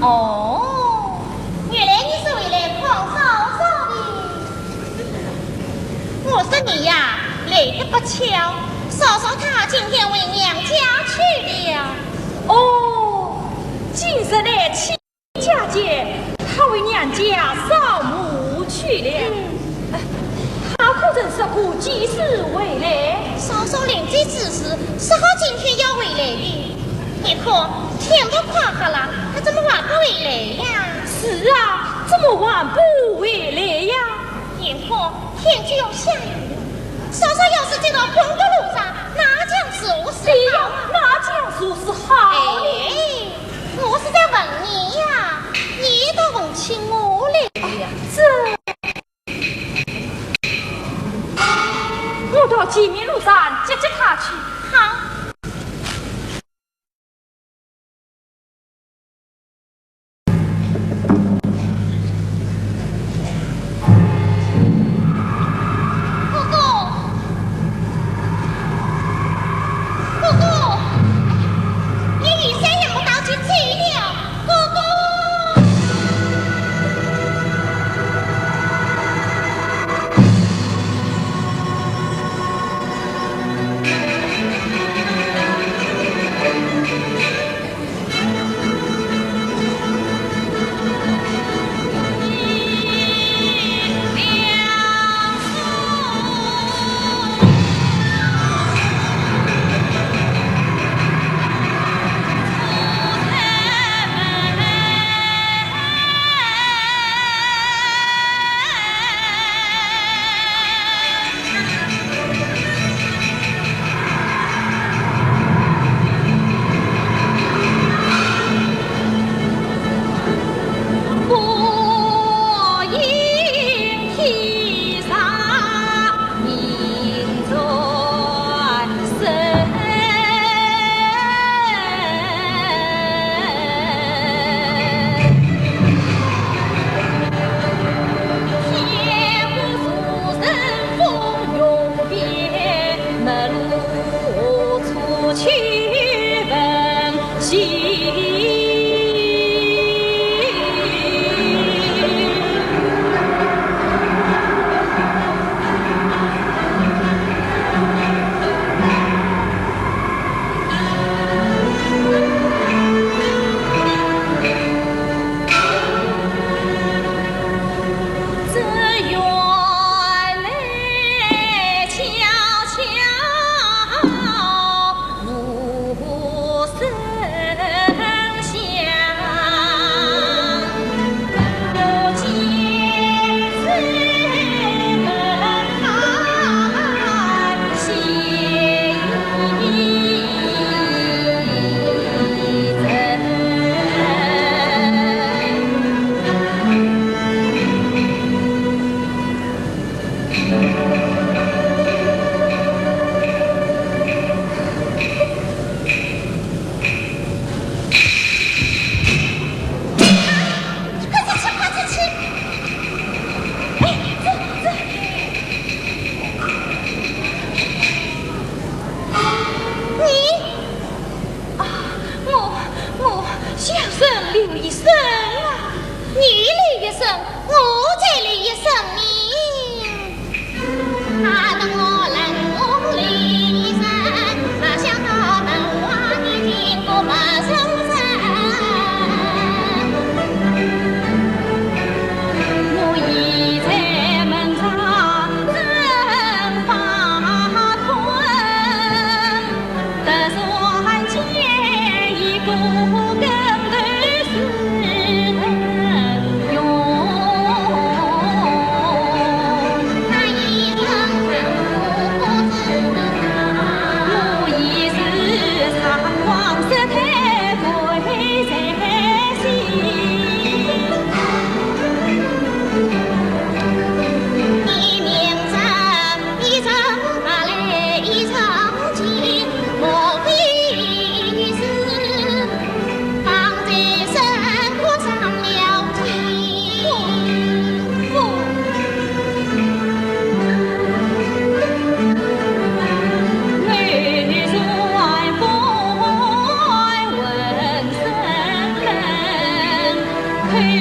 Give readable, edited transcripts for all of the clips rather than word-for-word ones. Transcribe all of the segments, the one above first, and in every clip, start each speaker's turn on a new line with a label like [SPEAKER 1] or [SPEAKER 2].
[SPEAKER 1] 哦，原来你是为了胖嫂嫂的。我说你呀，来得不巧，嫂嫂她今天回娘家去了。
[SPEAKER 2] 哦，今日来亲家节，她为娘家扫墓去了。她可曾说过几时回来？
[SPEAKER 1] 嫂嫂临走之时说好今天要回来的。你看天都快黑了，她怎么还不回来呀？
[SPEAKER 2] 是啊，怎么还不回来呀？
[SPEAKER 1] 眼看天就要下雨了，嫂嫂要是走到蓬的路上，那将是我是好啊！
[SPEAKER 2] 那将说是好的。
[SPEAKER 1] 哎，我是在问你呀，你倒问起我来了。
[SPEAKER 2] 我到前面路上接接他去。
[SPEAKER 1] 好。哥哥，你雨伞也没带去吹了，哥哥。本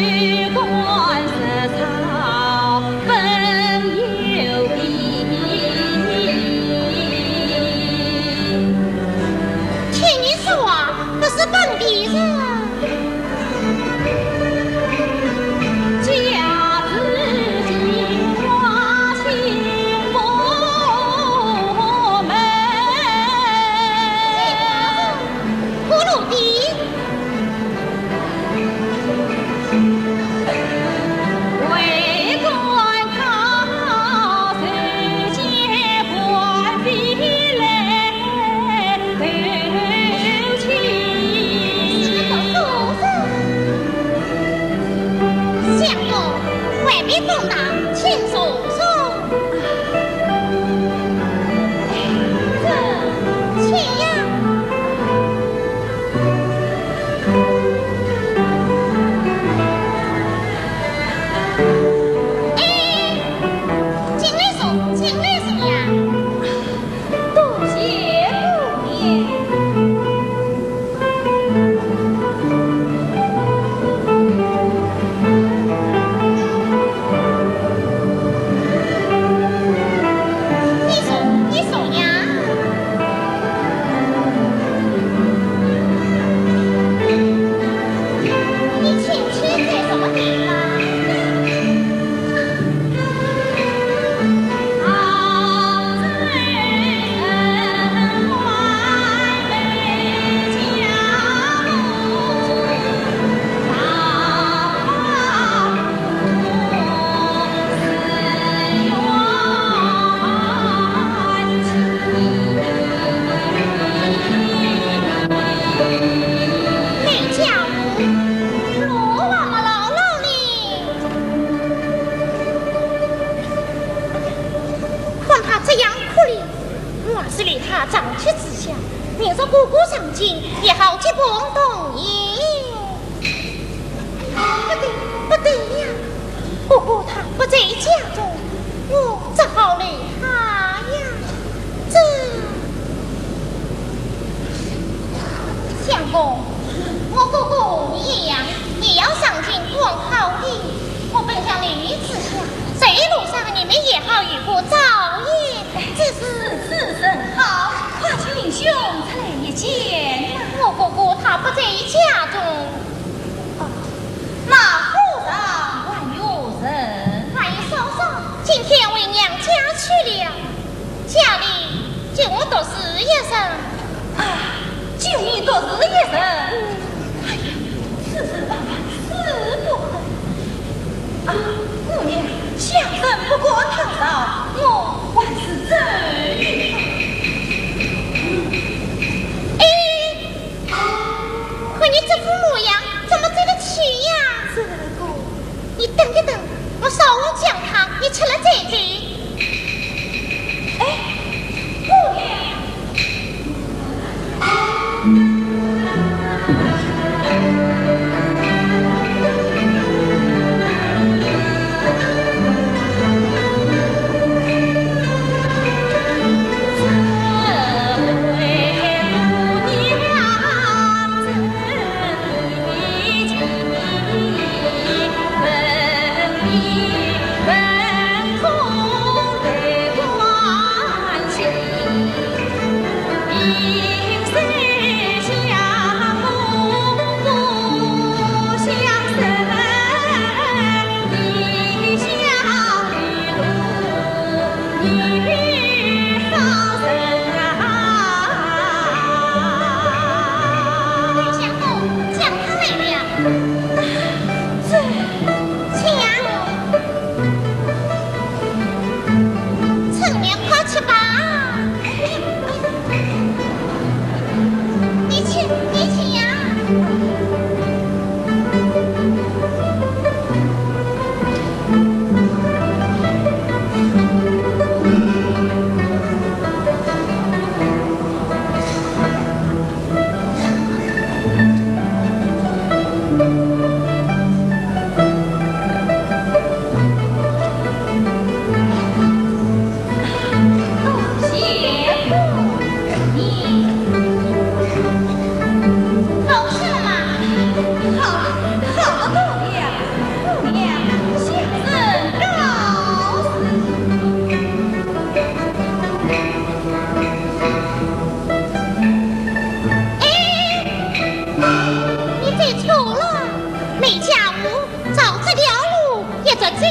[SPEAKER 1] 走这条路也着急。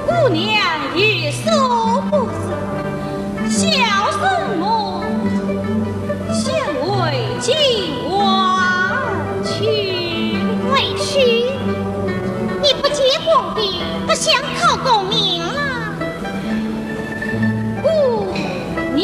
[SPEAKER 2] 姑娘也受不舍，小什么先为今晚去？
[SPEAKER 1] 委屈，你不结婚的，不想考功名了。
[SPEAKER 2] 姑娘。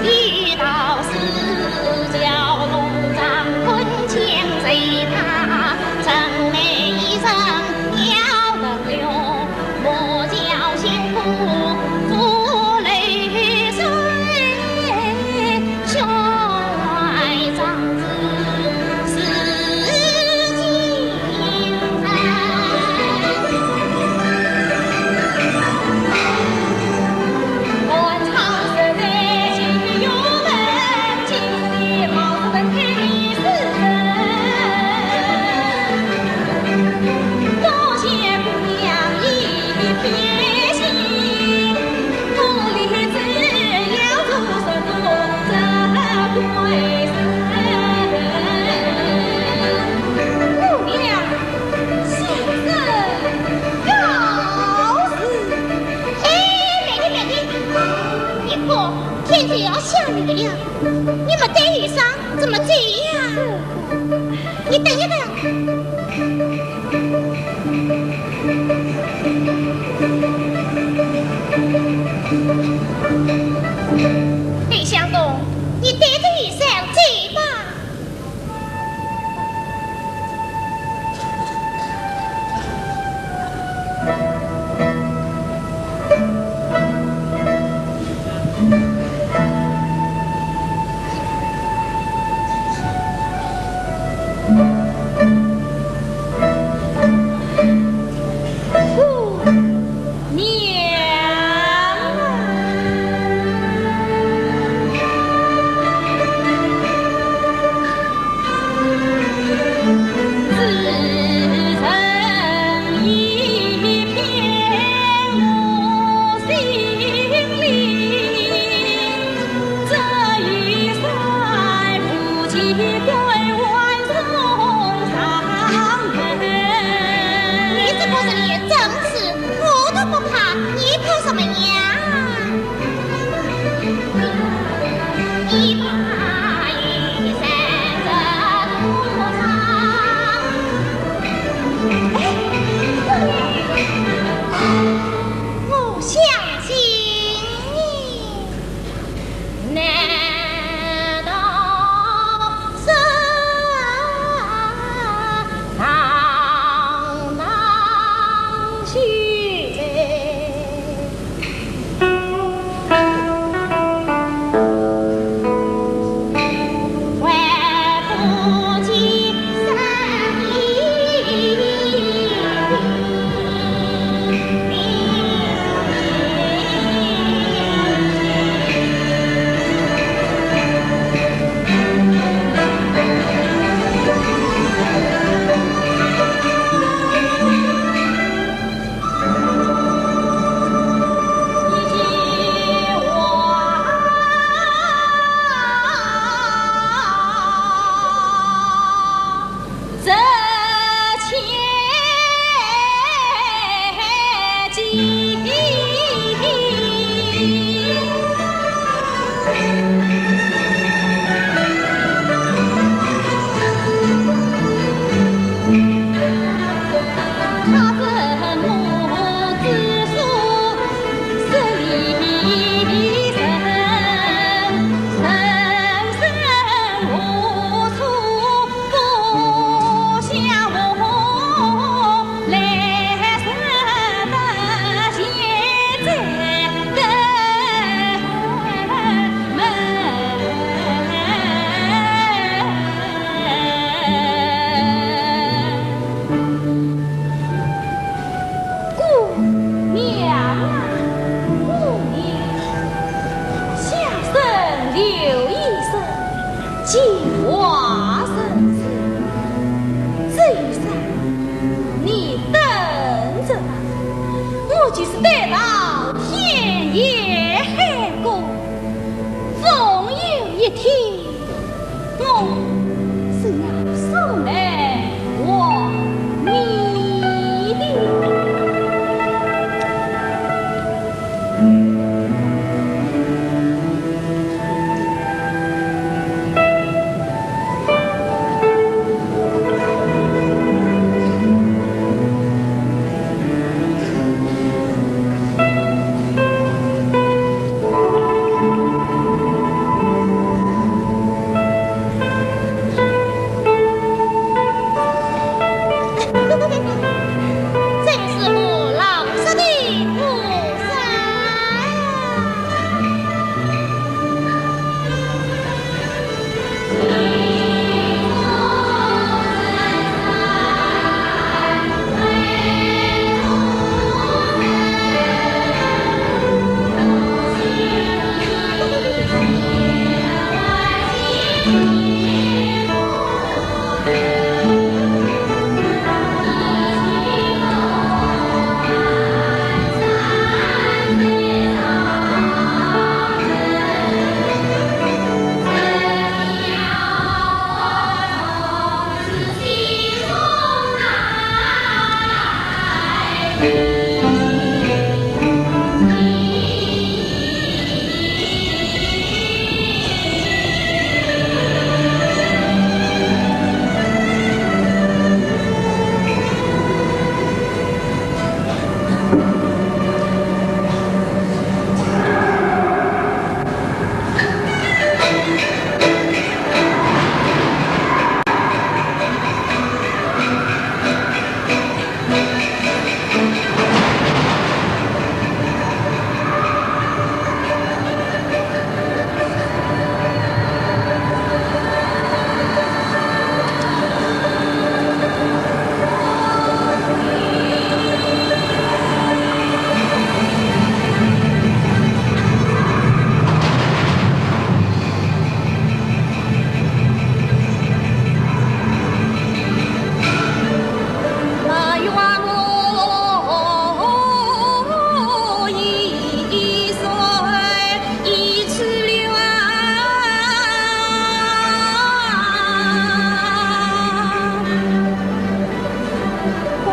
[SPEAKER 1] 遇到四角龙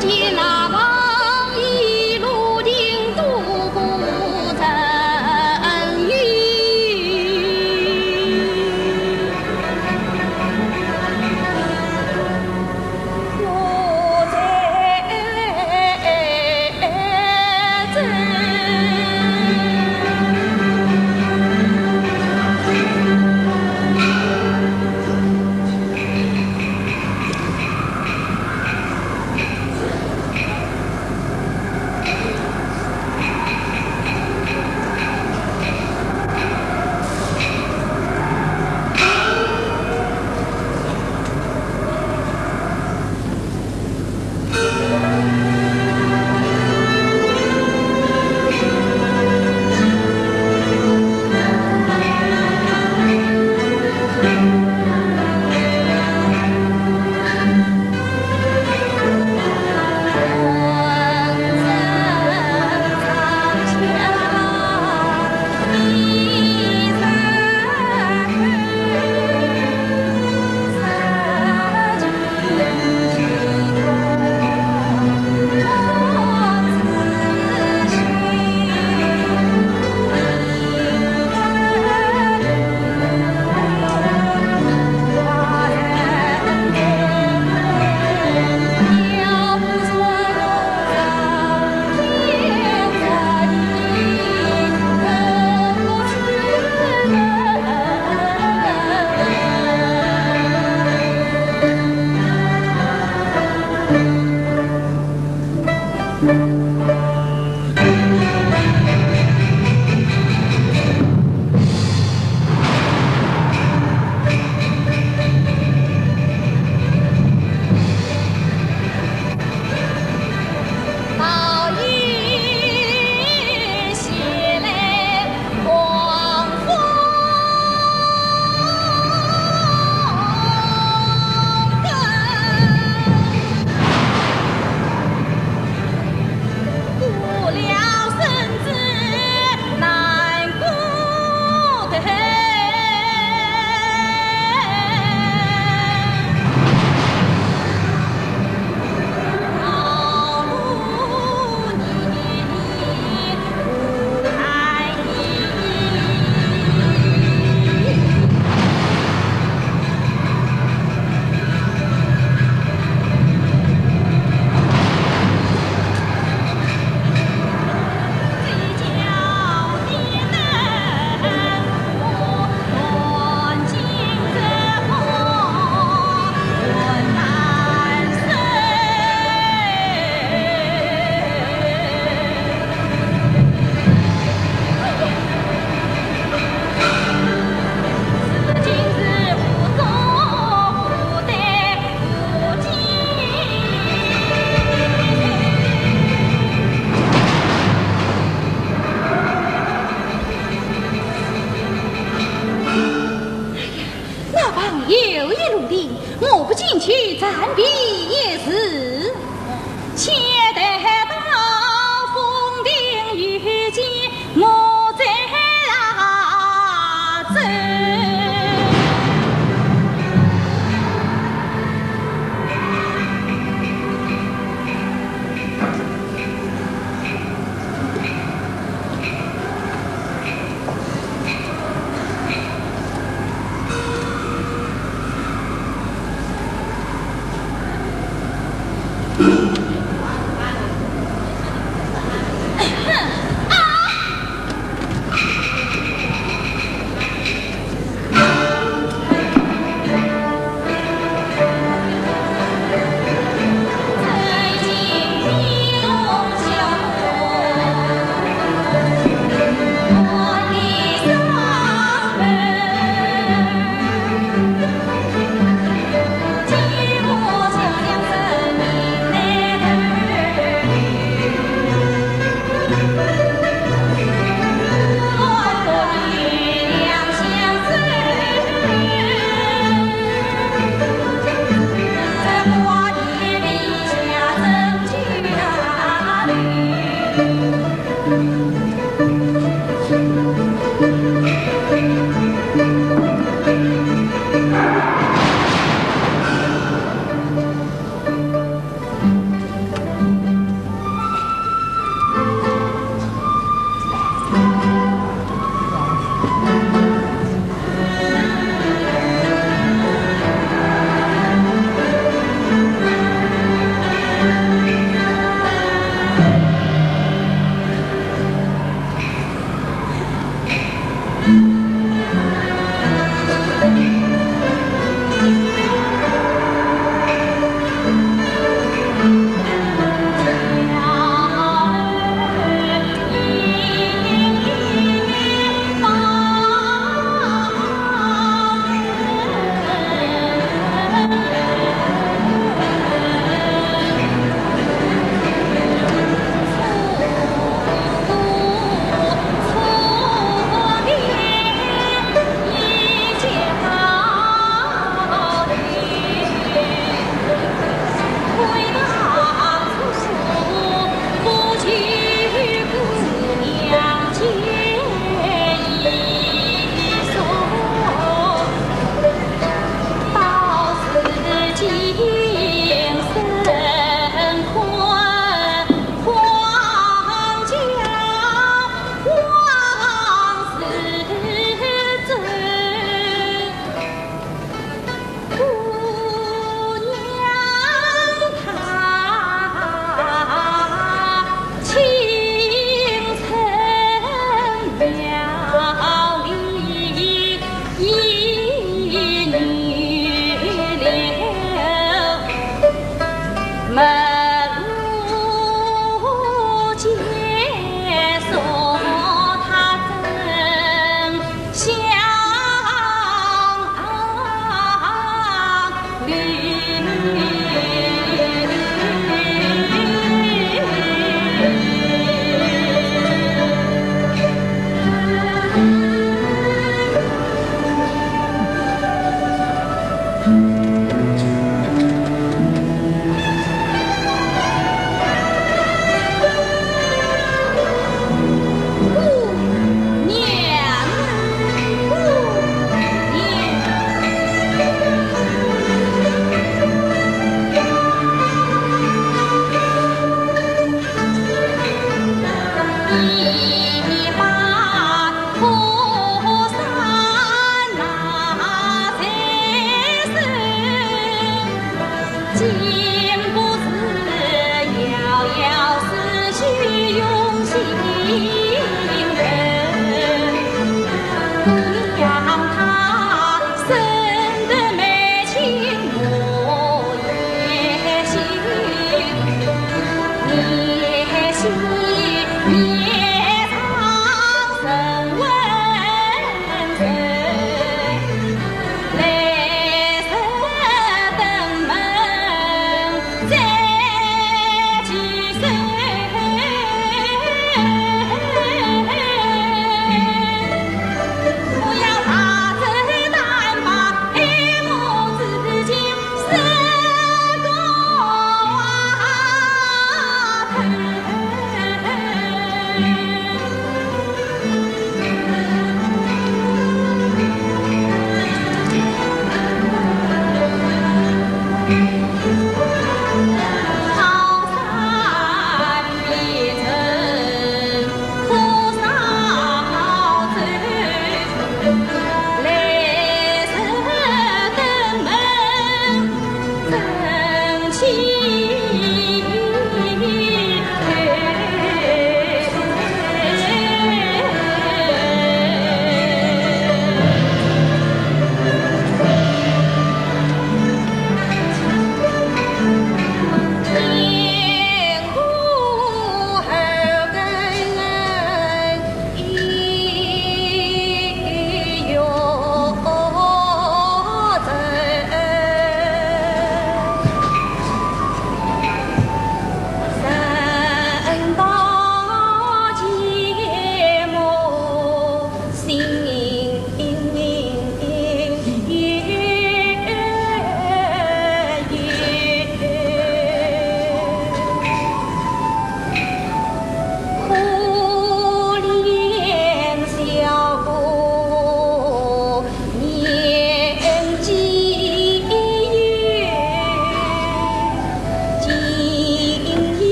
[SPEAKER 2] 见那王一路定都不曾遇，我在这。
[SPEAKER 3] 有一路的，我不进去暂避也是。且待到风平雨静，我再拉走。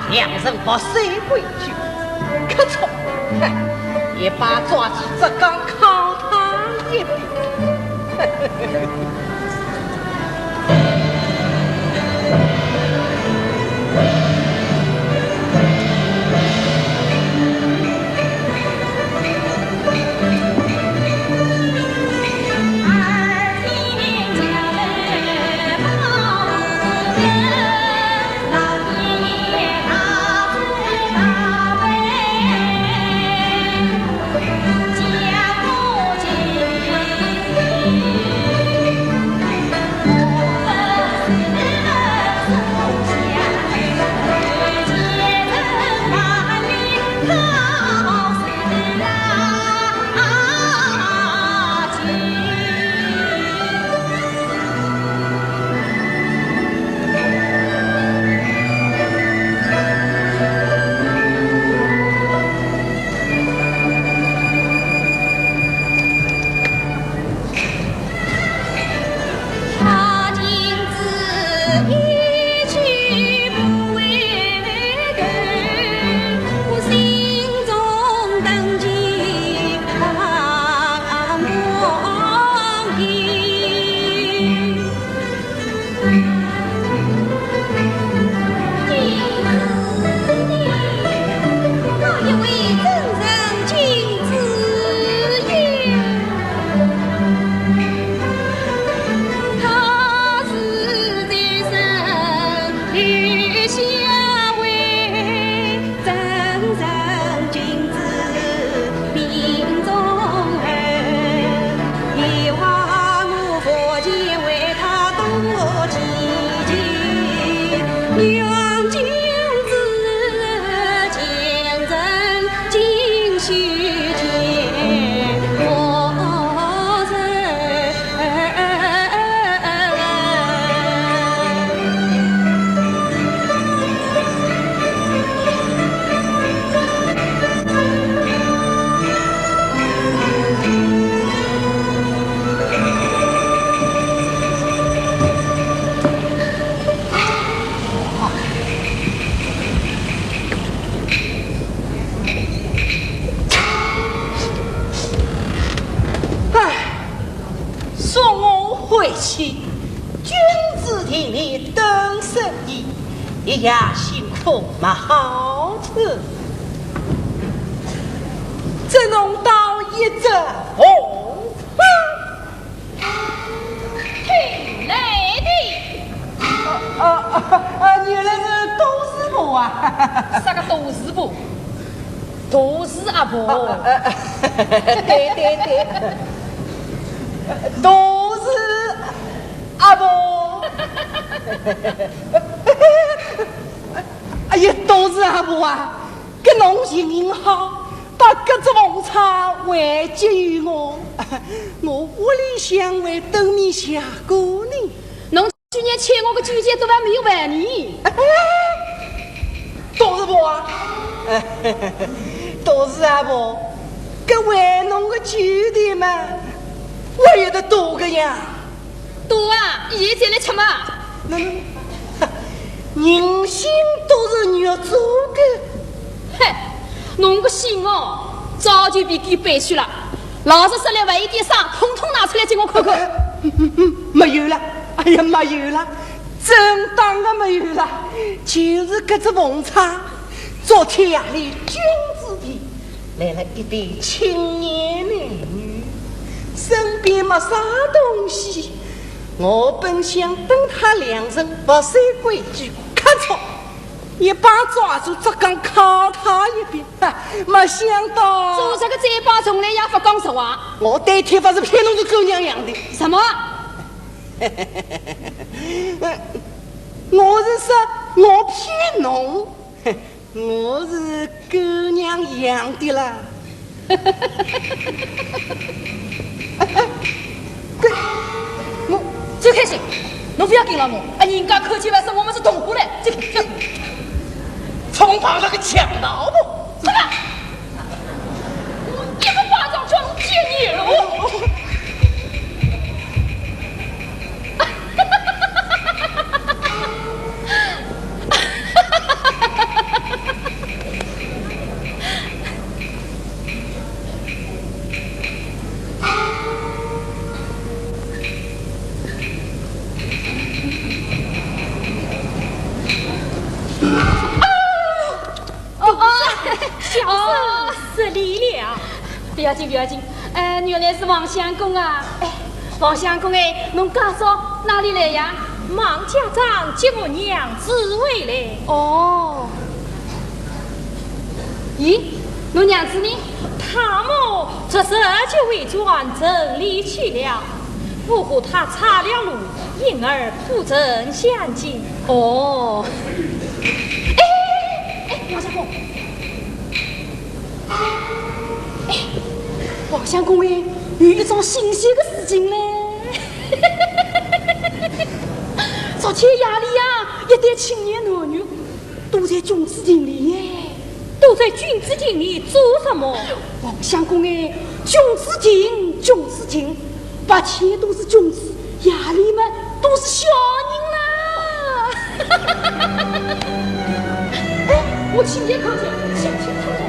[SPEAKER 4] 两人把谁回去？可错，一把抓起这刚靠他一柄。起，君子替你等生意，也呀辛苦嘛好吃。这弄到一只红花，
[SPEAKER 2] 听来的。
[SPEAKER 4] 原来是董师傅啊！
[SPEAKER 2] 啥个董师傅？都是阿婆。
[SPEAKER 4] 对对对，都是阿婆。哎呀，都是阿婆啊！跟农行银好。把各只红茶还给予我，我屋里想为豆米下锅呢。
[SPEAKER 3] 侬去年欠我个酒钱都还没有还你。
[SPEAKER 4] 董师傅啊，都是阿婆，搿还侬个酒的嘛，我有得多个呀。
[SPEAKER 3] 多啊，现在来吃嘛。
[SPEAKER 4] 人心都是肉做的。
[SPEAKER 3] 嘿。侬个心哦，早就被给背去了。老子说来还有点伤，统统拿出来给我看看。
[SPEAKER 4] 没有了，哎呀，没有了，真当的没有了，就是搿只红茶。昨天夜里君子地来了一对青年男女，身边没啥东西。我本想等他两人不守规矩，咔嚓！一把抓住这刚敲他一边，没想到
[SPEAKER 3] 做这个嘴巴从来也不讲实话。
[SPEAKER 4] 我对天发是骗侬个狗娘养的。
[SPEAKER 3] 什么？
[SPEAKER 4] 我是说我骗侬，我是狗娘养的啦。
[SPEAKER 3] 我就开心，侬不要跟了我，人家客气完说我们是同伙嘞，就。
[SPEAKER 4] 从旁那个强盗不？
[SPEAKER 3] 什么？我一个巴掌撞见你了！失礼了，不要紧，不要紧。原来是王相公啊！哎，王相公哎，侬家嫂哪里来呀？
[SPEAKER 2] 忙家长接我娘子回来。
[SPEAKER 3] 哦。咦，侬娘子呢？
[SPEAKER 2] 他们这时就回转城里去了，我和他岔了路，因而不曾相见。
[SPEAKER 3] 哦。哎，王相公。哎，王相公哎，有一桩新鲜的事情呢。昨天夜里呀，一对青年男女都在君子亭里耶。
[SPEAKER 2] 都在君子亭里做什么？
[SPEAKER 3] 王相公哎，君子亭，君子亭，白天都是君子，夜里嘛都是小人啦。哎，我亲眼看见，清清楚楚。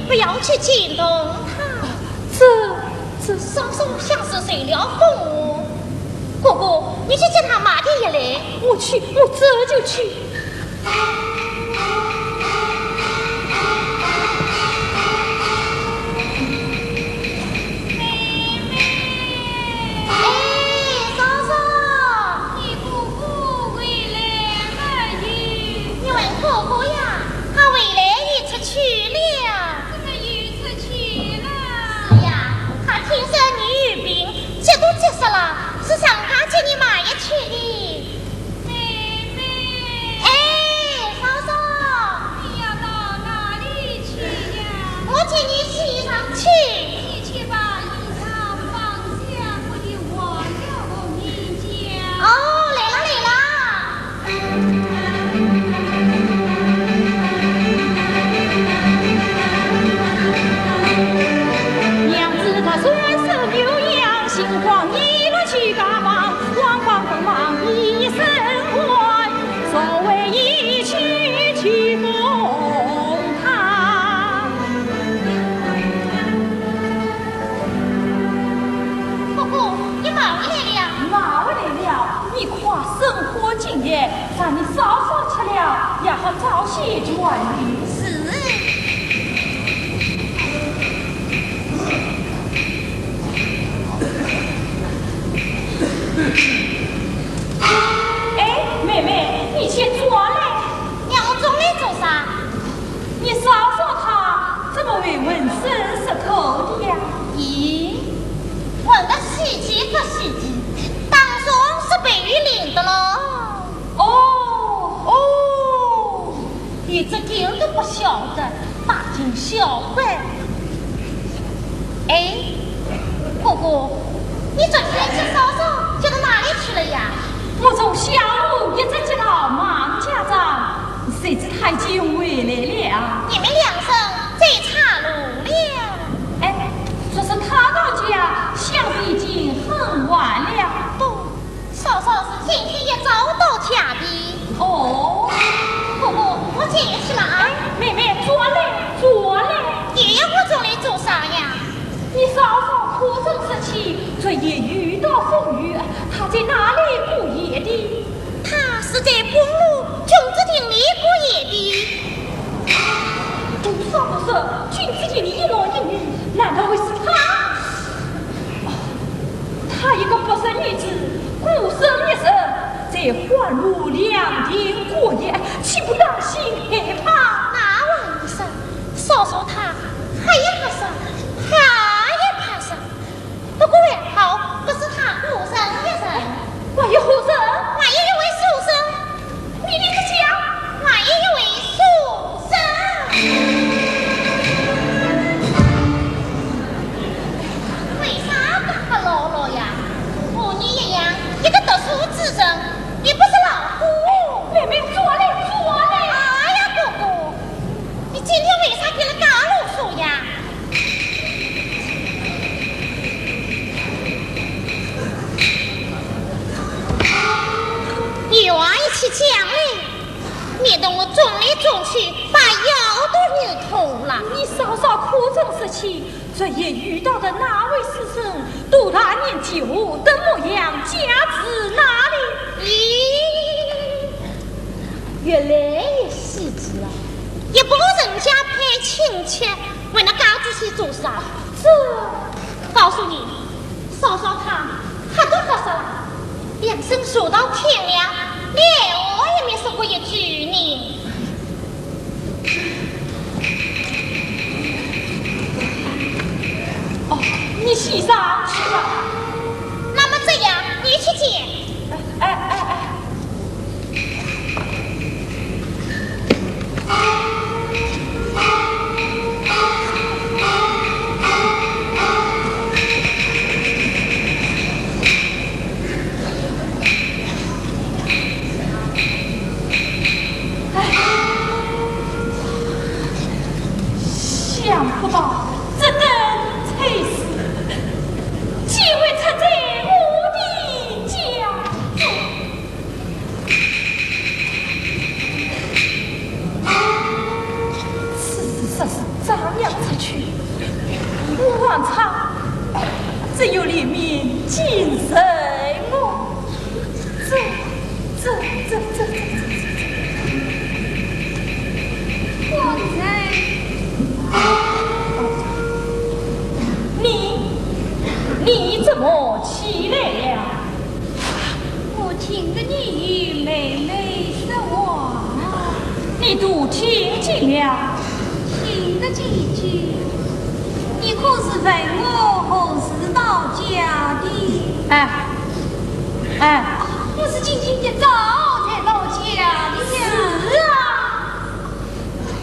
[SPEAKER 1] 不要去惊动他，这稍稍像是谁了风。哥哥，你去叫他马上一来。
[SPEAKER 2] 我去，我这就去。咱你稍稍吃了，也好早些转运。
[SPEAKER 1] 是。
[SPEAKER 2] 哎，妹妹，你先坐来。
[SPEAKER 1] 娘，我总来做啥？
[SPEAKER 2] 你稍稍他怎么会问声舌头的呀？
[SPEAKER 1] 咦，问个细节个细节，当中是被雨淋的喽。
[SPEAKER 2] 哦，
[SPEAKER 1] 你这点都不晓得，大惊小怪。哎，姑姑，你这天气稍稍就到哪里去了呀？
[SPEAKER 2] 我从小路一直接到马家庄，谁知他已经回来了。
[SPEAKER 1] 你们两声在岔路了。
[SPEAKER 2] 哎，说是他到家，想必已经很晚了。
[SPEAKER 1] 不，嫂嫂是今天也早到家的。
[SPEAKER 2] 哦，
[SPEAKER 1] 姑姑，我进去了啊。
[SPEAKER 2] 妹妹，坐来，坐来。
[SPEAKER 1] 爷爷，我总来做啥呀？
[SPEAKER 2] 你嫂嫂哭声时起，昨夜遇到风雨，她在哪里过夜的？
[SPEAKER 1] 他是在公路君子亭里过夜的。
[SPEAKER 2] 不说不说，君子亭里一男一女，难道会是他？她一个不是女子，孤身一人在花路两地过夜，岂不当心害怕？
[SPEAKER 1] 那问一声，嫂嫂她还也怕啥？怕也怕啥？不过还好，不是他孤身一人。
[SPEAKER 2] 万一何人？
[SPEAKER 1] 万一一位书生，
[SPEAKER 2] 你这讲，
[SPEAKER 1] 万一一位书生，为啥打个喽喽呀？和你一样，一个读书之人，你不是老虎。
[SPEAKER 2] 妹妹坐来，坐来。
[SPEAKER 1] 哎呀，姑姑，你今天为啥给了嘎鲁书呀？有啊，一起讲嘞，免得我撞来撞去，把腰都扭痛了。
[SPEAKER 2] 你稍稍哭声时起，昨夜遇到的那位师生，多大年纪的模样，家住哪里？
[SPEAKER 1] 咦，越来越细致了，也不过人家派亲戚，为那嘎子去做啥？这告诉你，嫂嫂他都喝死了，两声说到天亮，连我也没说过一句呢。
[SPEAKER 2] 哦，你洗上去吧。
[SPEAKER 1] 那么这样，你去接。
[SPEAKER 2] 哎。
[SPEAKER 3] 听得你与妹妹说话，
[SPEAKER 2] 你都听见了？
[SPEAKER 3] 听得几句。你可是问我何时到家的？我是今天一早才到家的呀。
[SPEAKER 2] 是啊，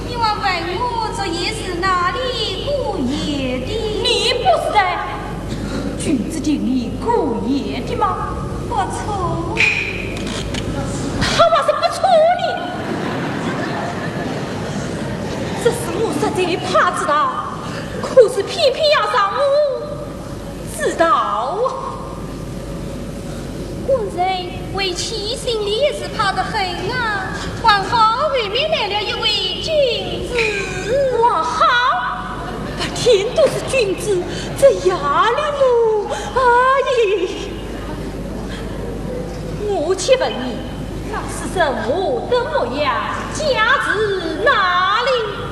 [SPEAKER 3] 你还问我这夜是哪里过夜的？
[SPEAKER 2] 你不是在君子店里过夜的吗？
[SPEAKER 3] 不错。
[SPEAKER 2] 他妈是不错的，这是我实在怕知道，可是偏偏要让我知道啊！
[SPEAKER 3] 我人为妻心里也是怕得很啊，还好外面来了一位君子。
[SPEAKER 2] 哇好，白天都是君子，这夜里么？哎，我且问你，是什么的模样？家住哪里？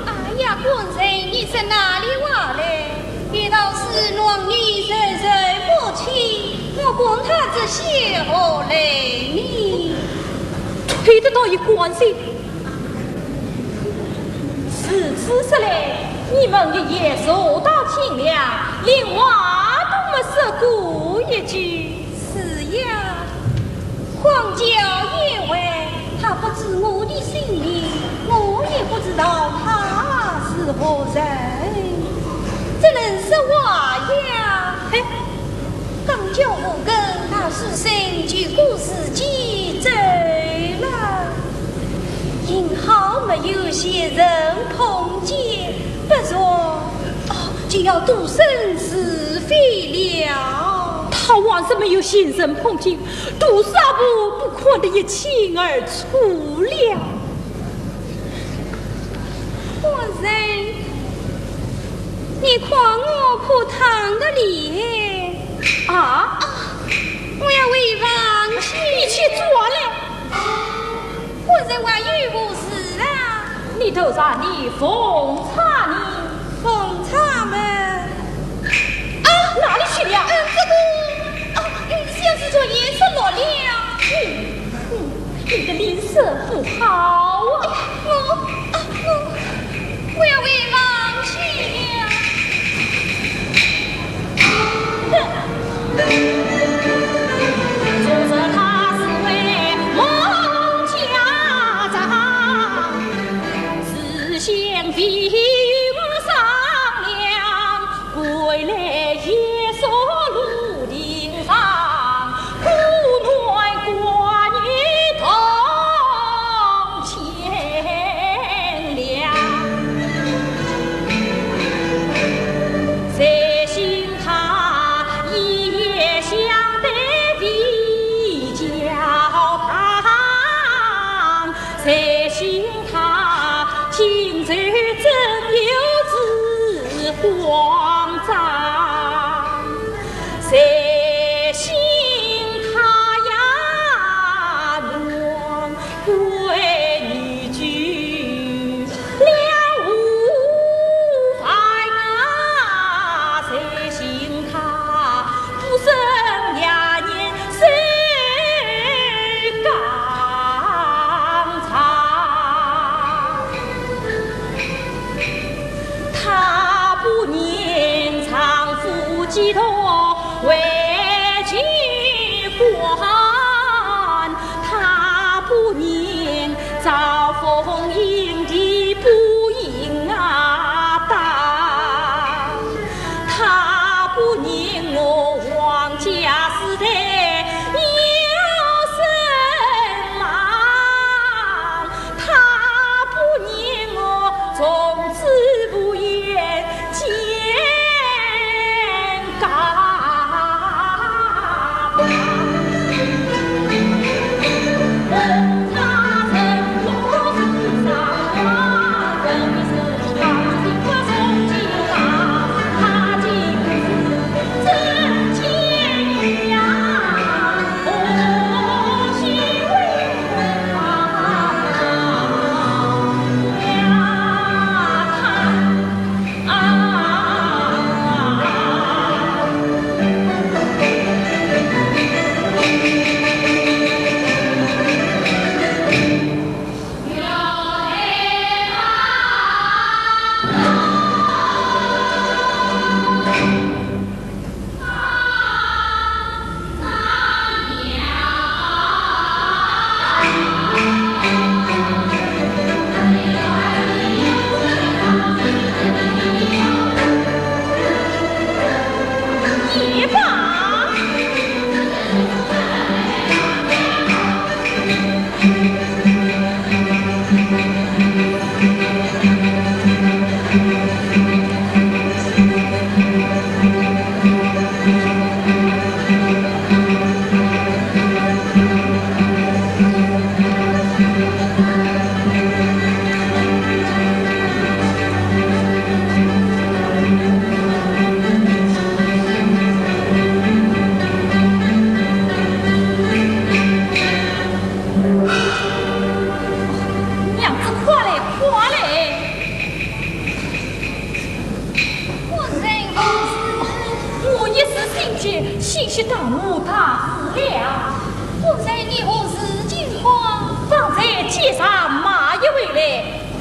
[SPEAKER 3] 哎呀，官人，你是哪里话嘞？别倒是乱女人人不亲，我管他这些何来你？
[SPEAKER 2] 推得到一关系。此时来，你们一夜说到天亮，连话都没说过一句。
[SPEAKER 3] 是呀，荒郊野外，他不知我的姓名，我也不知道他是何人，怎能说话呀？嘿，刚叫我跟他书生据故事记走了，幸好没有些人碰见，不然就要度生是非了。
[SPEAKER 2] 他万是没有先生碰见，杜少不可能一清二楚了。
[SPEAKER 3] 我人，你夸我可烫的脸
[SPEAKER 2] 啊！
[SPEAKER 3] 我要为王妻，
[SPEAKER 2] 你去做来。
[SPEAKER 3] 我人还有何事啊？
[SPEAKER 2] 你头上你奉茶呢？
[SPEAKER 3] 奉茶们
[SPEAKER 2] 哪里去了？
[SPEAKER 3] 像是说颜色落了。
[SPEAKER 2] 你的脸色不好啊！
[SPEAKER 3] 我要为王妻
[SPEAKER 2] 做着他是为孟家长，思想比我商量，归来也说路顶上，苦暖寡女同钱粮。谁信他一夜相对比较旁，谁信他心中真有志慌张，谁信他呀乱闺女婿两无法啊，谁信他不生呀年谁刚长，他不念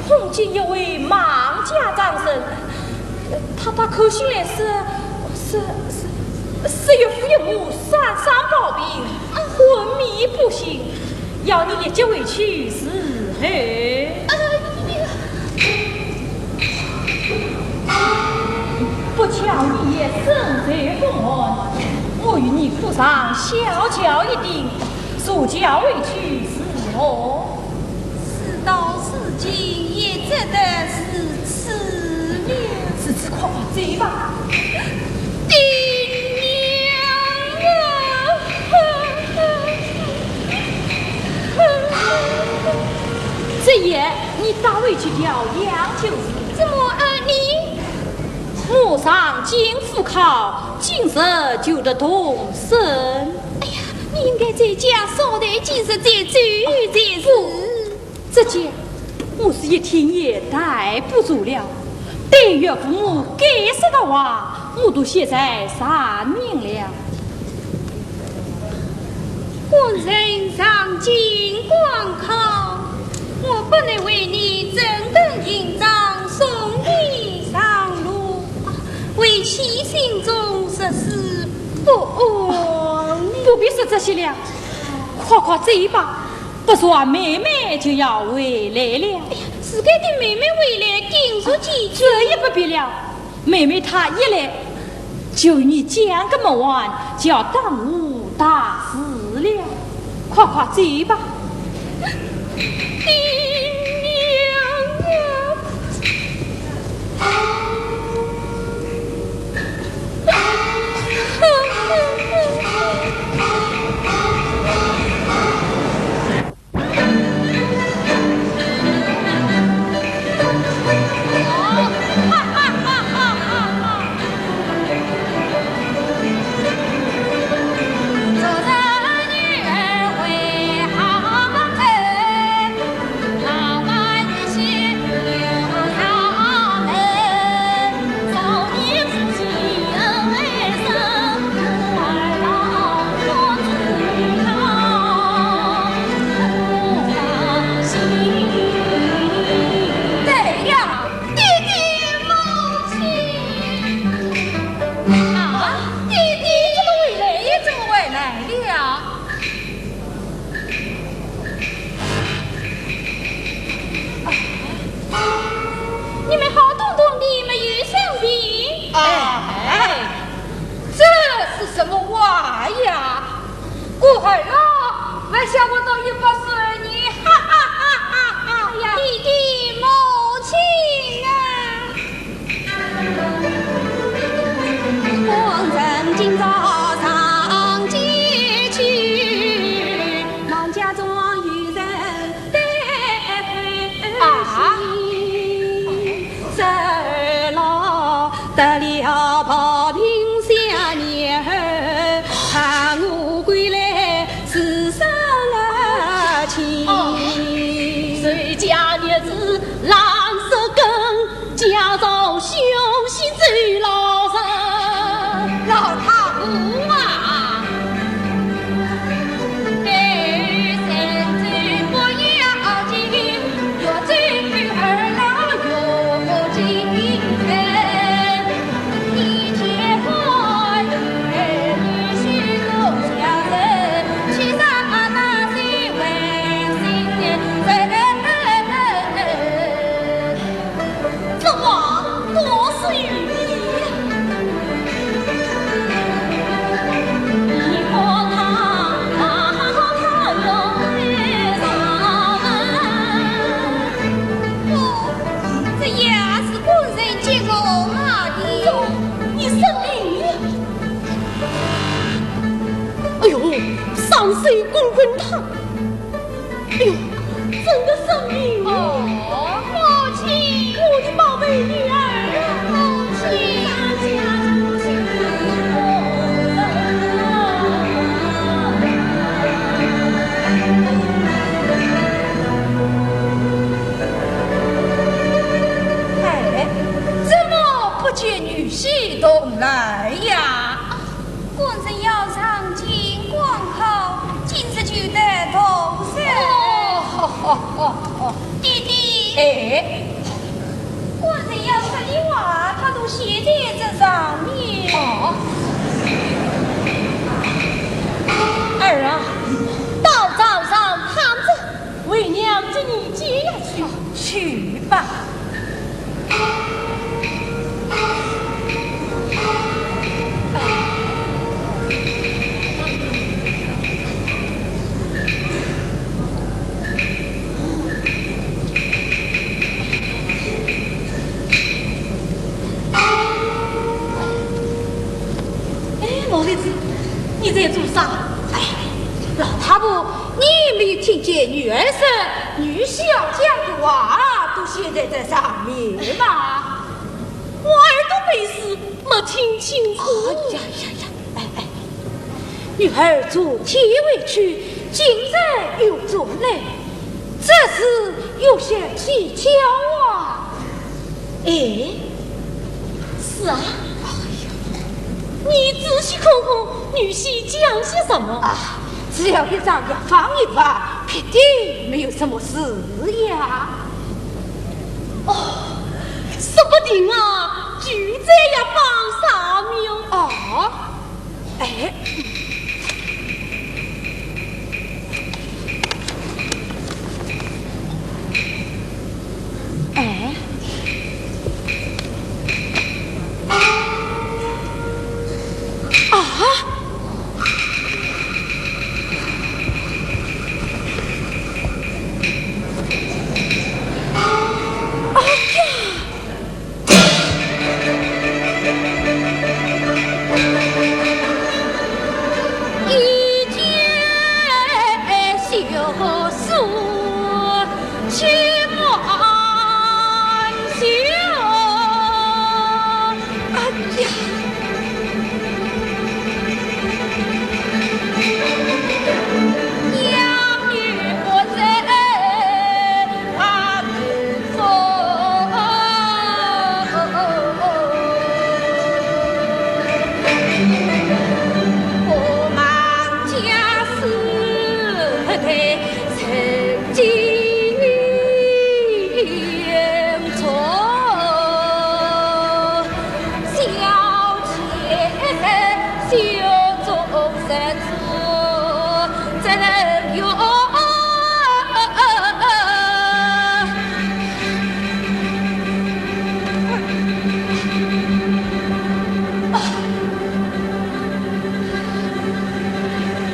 [SPEAKER 2] 碰见一位盲家长生，他口训来是岳父岳母三抱病，昏迷不醒，要你立即回去伺候。不巧你也身在风寒，我与你phụ上小脚一顶，速叫回去伺候。
[SPEAKER 3] 事到如今也只得是此了。
[SPEAKER 2] 此次快走吧。
[SPEAKER 3] 爹娘啊！
[SPEAKER 2] 这夜你打回去调养就是。
[SPEAKER 3] 怎么你？
[SPEAKER 2] 母上经赴考，今日就得动身。
[SPEAKER 3] 哎呀，你应该在家稍待几日再走才是。
[SPEAKER 2] 这件我是一天也待不住了，对岳父母该说的话，我都写在上面了。
[SPEAKER 3] 官人上京广考，我不能为你整顿营帐，送你上路，为妻心中实是不安。
[SPEAKER 2] 不必说这些了，快快走吧。不说妹妹就要回来了。
[SPEAKER 3] 哎呀，自个的妹妹回来，紧说几句。
[SPEAKER 2] 这也不必了，妹妹她一来，就你讲个么完，就要耽误大事了。快快走吧。
[SPEAKER 3] 爹娘啊！什么话呀？过海了，还想不到180你，哈哈哈哈哈！哎呀，你的母亲啊！我曾今早上街去，望家中有人担心，这老得了跑平下年后，盼我归来是上了亲。谁家日子难受更，家中休息最老实。老太婆啊，对身子不要紧，若最对儿郎有情分，你结婚你许多家人，去上那些为心人。这话多是语意。上水滚滚烫，哎呦，整个生命哦！母亲，我的宝贝女儿啊，母亲，哎，怎么不见女婿东来呀？官人要上京广考，今日就得同生。弟弟。
[SPEAKER 2] 哎，我这要是的话，他都写在这上面。哦，儿啊，到早上躺着，为娘这你接下去，去吧。
[SPEAKER 3] 你在做啥？哎，老太婆，你没听见女儿说女婿要讲的话都写在这上面吗？
[SPEAKER 2] 我耳朵没事，没听清楚。
[SPEAKER 3] 呀！哎，女儿昨天回去，今日又做来，这是有些蹊跷啊。
[SPEAKER 2] 哎，是啊。你仔细看看女婿讲些什么
[SPEAKER 3] 啊？只要给张家放一放，必定没有什么事呀。
[SPEAKER 2] 哦，说不定啊，就这样放上面
[SPEAKER 3] 哦。哎。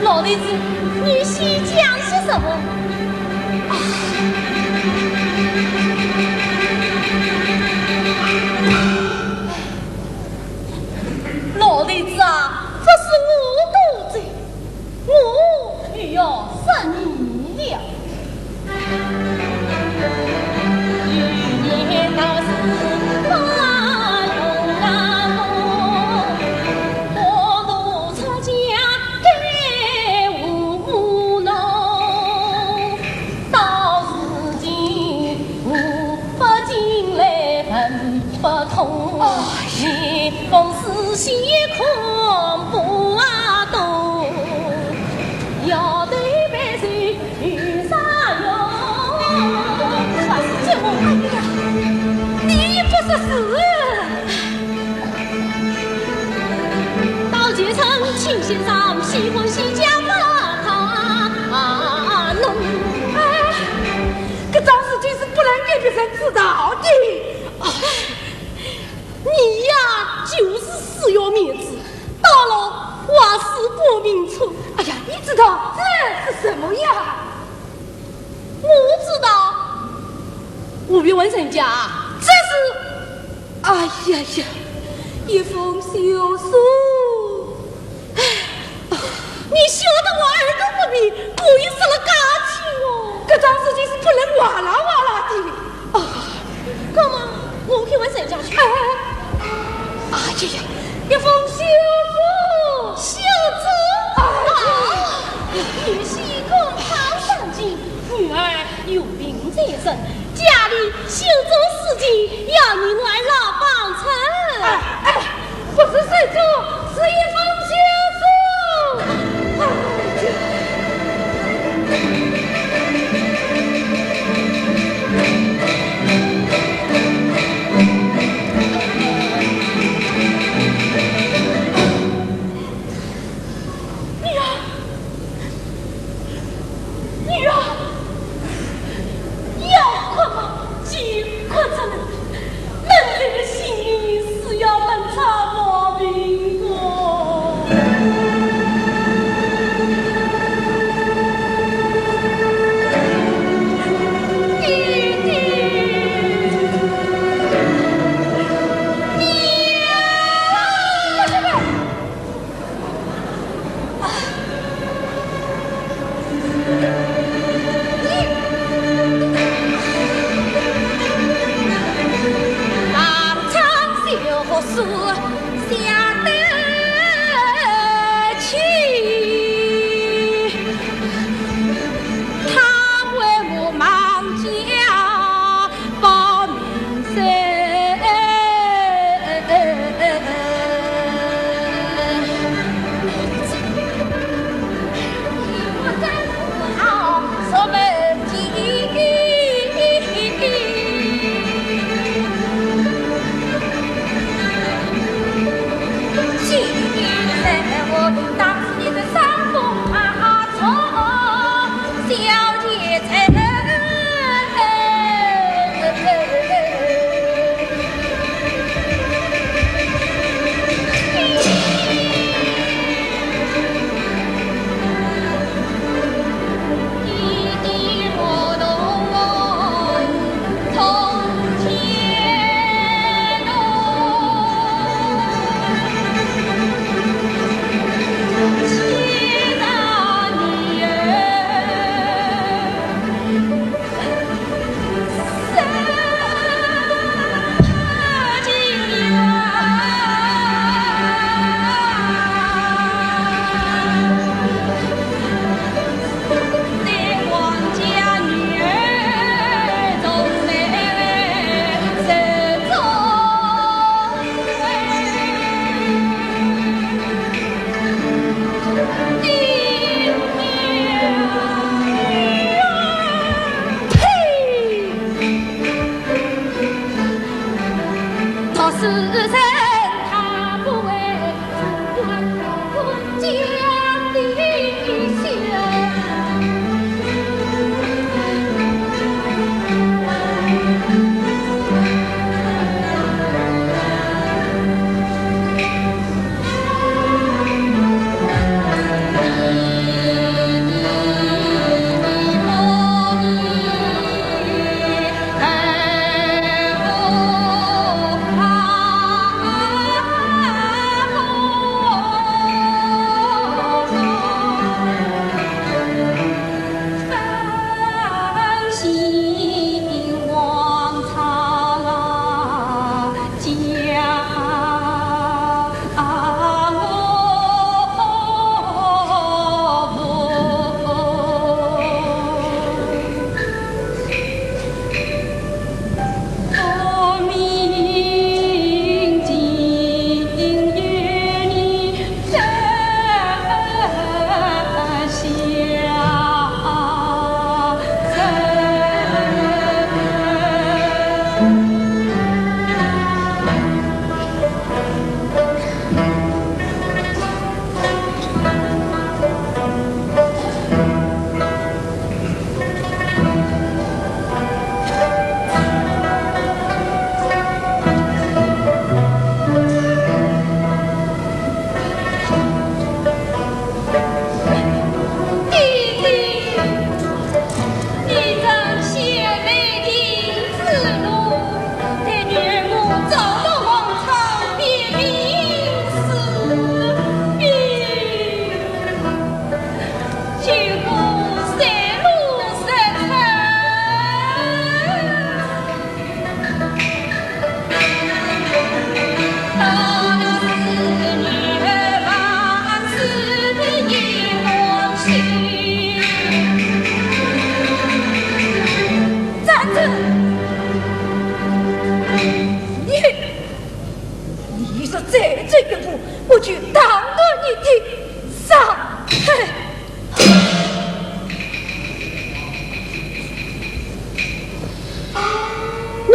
[SPEAKER 2] 老弟子，女婿讲些什么？老弟子啊，这是我多罪，我也要杀你了。一年到是花容啊浓，我路出家该务农，到如今我不进来恨不通，你风思血空不啊动，要对百岁有啥用？
[SPEAKER 3] 你不是死
[SPEAKER 2] 到街上请先生喜欢喜家他弄，
[SPEAKER 3] 这桩事情是不能给别人知道的。
[SPEAKER 2] 你呀就是死要面子，到了瓦斯不明处。
[SPEAKER 3] 哎呀，你知道这是什么呀？
[SPEAKER 2] 我知道，我别问人家，
[SPEAKER 3] 这是，哎呀，一封休书。
[SPEAKER 2] 你晓得我耳朵不闭，故意死了感情哦。
[SPEAKER 3] 这桩事情是不能哇啦哇啦的。
[SPEAKER 2] 干嘛？我去问人家去。
[SPEAKER 3] 哎呀，一封休书，
[SPEAKER 2] 小子啊！女婿公堂上进，女儿有病在身，家里修做事情要你来老帮衬。
[SPEAKER 3] 不是谁做，是一封休书。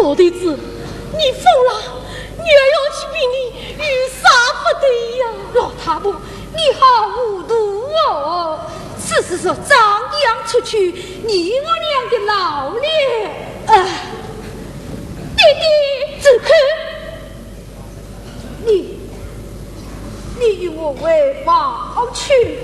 [SPEAKER 2] 老弟子，你疯了！女儿要去比你与啥不对呀？老太婆，你好糊涂哦！此事说张扬出去，你我俩的老脸，弟弟只看你与我为王去。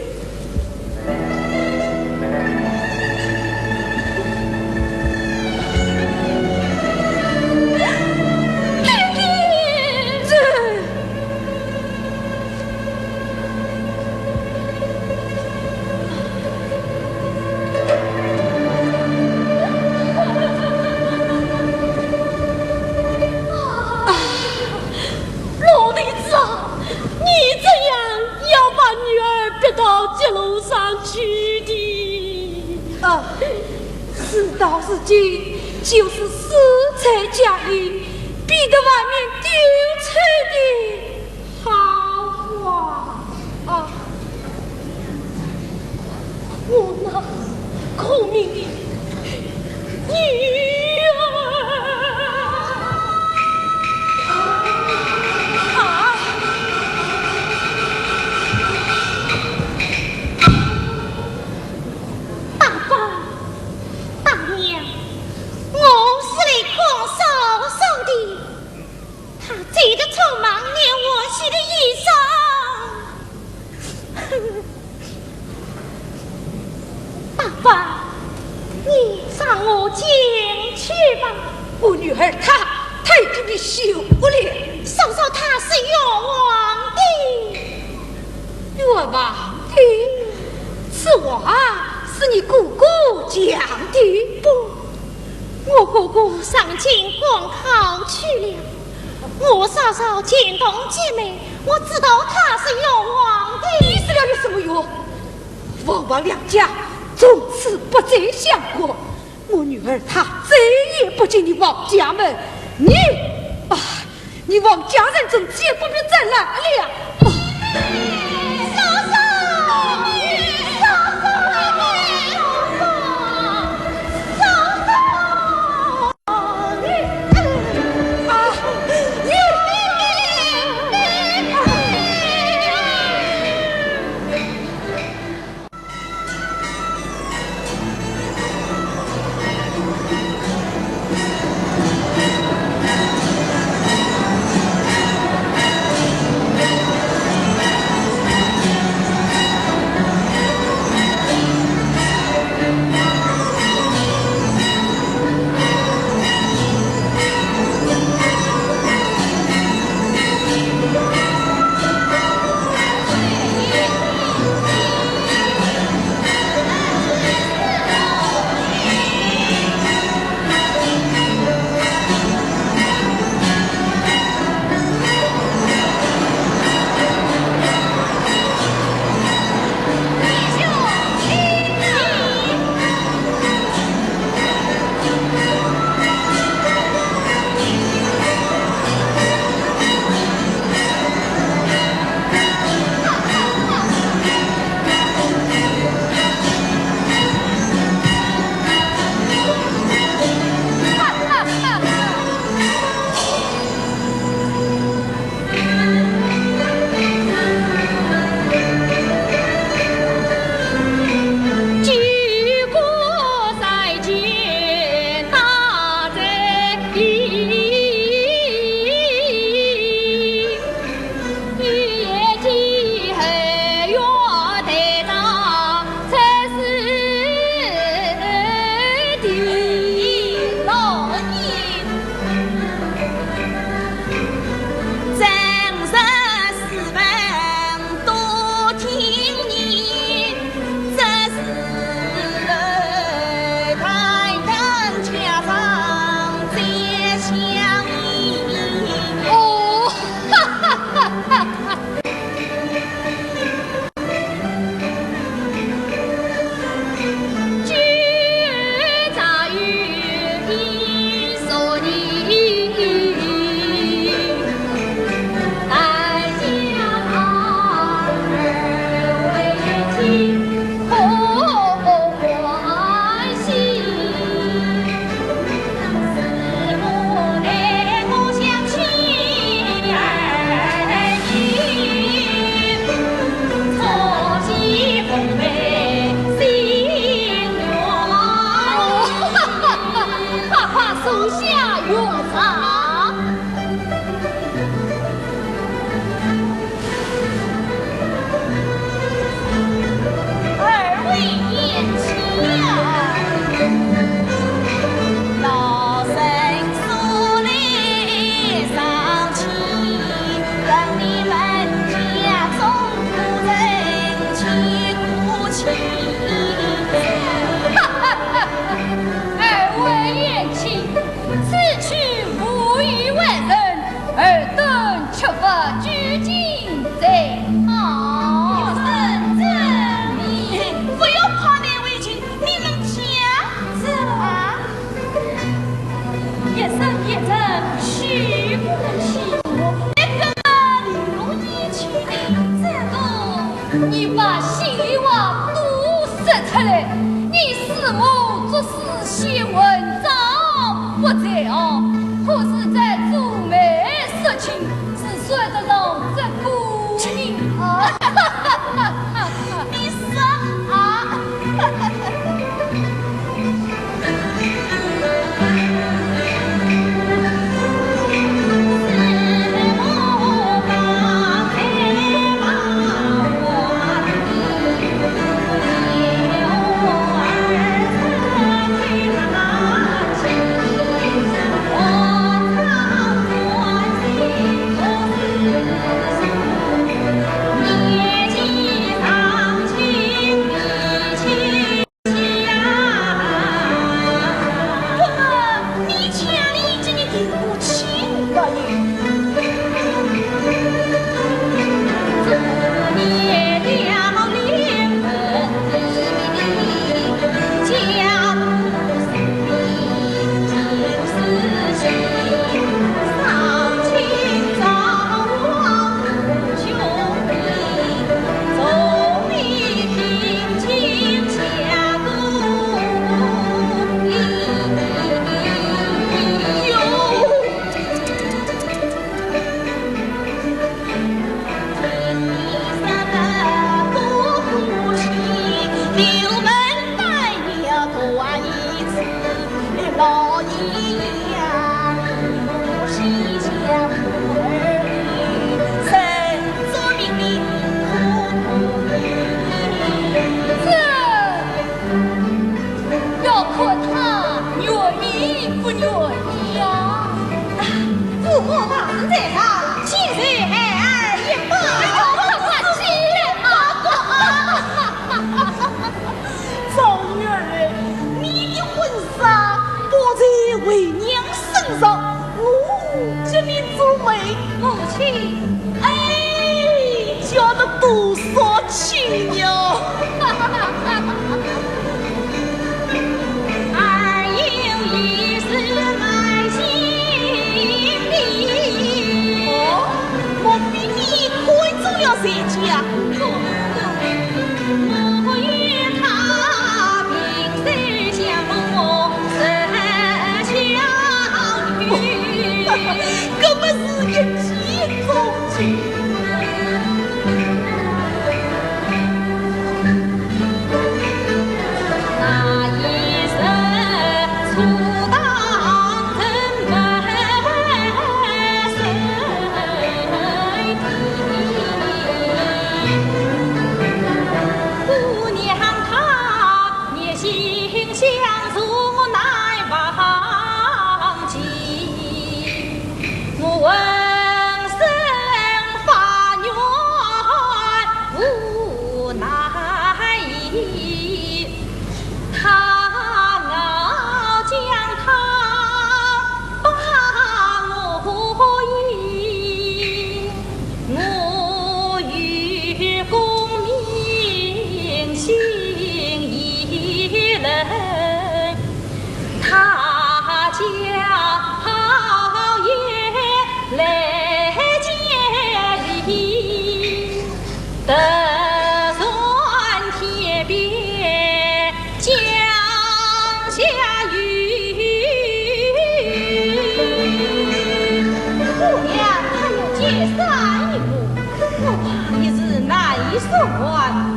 [SPEAKER 2] 事到如今，就是死在家里，比得外面丢出的好话啊！我那苦命的女儿啊！
[SPEAKER 1] 爸爸。大娘，我是来空手送的，他急得匆忙连我洗的衣裳。爸爸，你让我进去吧。
[SPEAKER 2] 我女儿她已经被休了。
[SPEAKER 1] 嫂嫂她是冤枉的。
[SPEAKER 2] 冤枉的？此话是你姑姑讲的不？
[SPEAKER 1] 我姑姑上京赶考去了，我嫂嫂见同姐妹，我知道她是冤枉的。
[SPEAKER 2] 你死了有什么用？王王两家从此不再相过，我女儿她再也不进你王家门。你王家人从此也不必再来了。我做事写文章，或者或是在做媒事情，是说得上这姑娘你说啊？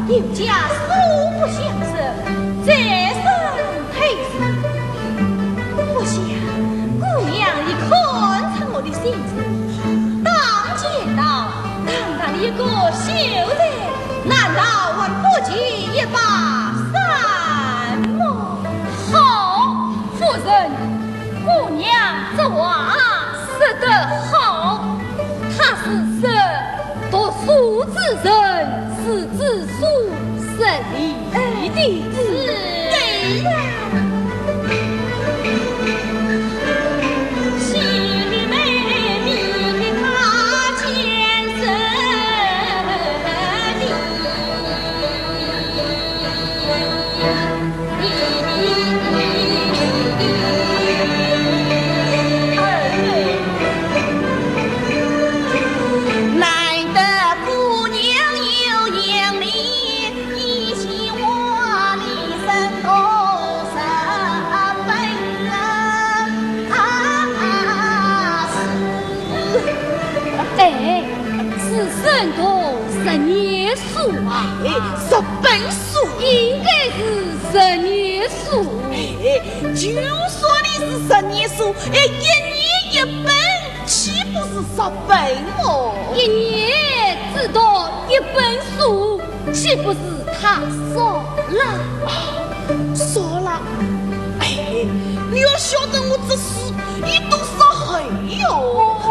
[SPEAKER 2] 有家素不相识，再生配死。我想姑娘已看穿我的性子，当见到堂堂一个秀才，难道还不及一把伞吗？好，夫人，姑娘这话说得好，她是说读书之人。是自书谁的字？对呀。细妹迷他前生
[SPEAKER 1] 难得姑娘有眼力，一起我里身头
[SPEAKER 3] 数啊？
[SPEAKER 4] 哎，10本书，
[SPEAKER 3] 应该是10年书。
[SPEAKER 4] 哎，就说你是10年书，哎，1年1本，岂不是10本哦
[SPEAKER 3] ？1年只读1本书，岂不是太少了？
[SPEAKER 4] 少了。哎，你要晓得我这书一读上黑哟。
[SPEAKER 3] 哦，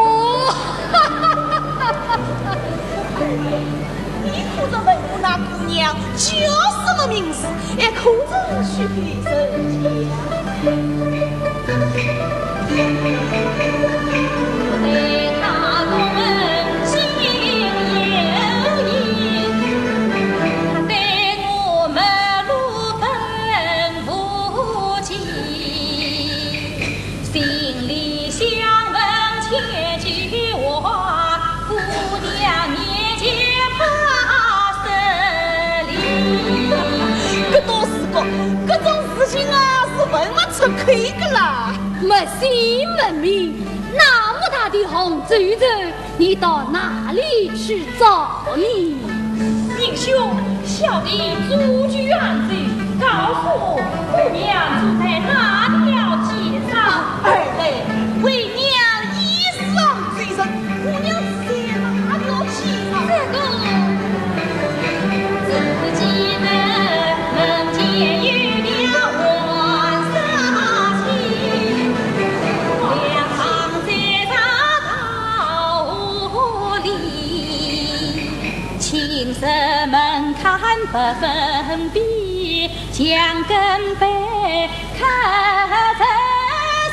[SPEAKER 4] 你可着问我那姑娘叫什么名字？哎，可着去给人
[SPEAKER 2] 对他们心有意，他对我们路奔不及，心里想问千句话，姑娘面前怕生离。
[SPEAKER 4] 搿倒是个，搿种事情啊是问不出口的啦。
[SPEAKER 3] 没心没命，那么大的红绸州，你到哪里去找呢？
[SPEAKER 2] 英兄，小弟住居安州，告诉我姑娘住在哪条街上？
[SPEAKER 4] 二嘞，为娘衣裳最深，姑娘是在哪条街上？
[SPEAKER 2] 这个自己门前有了万纱旗，两旁在他道里，青色门看不分别，墙根背看真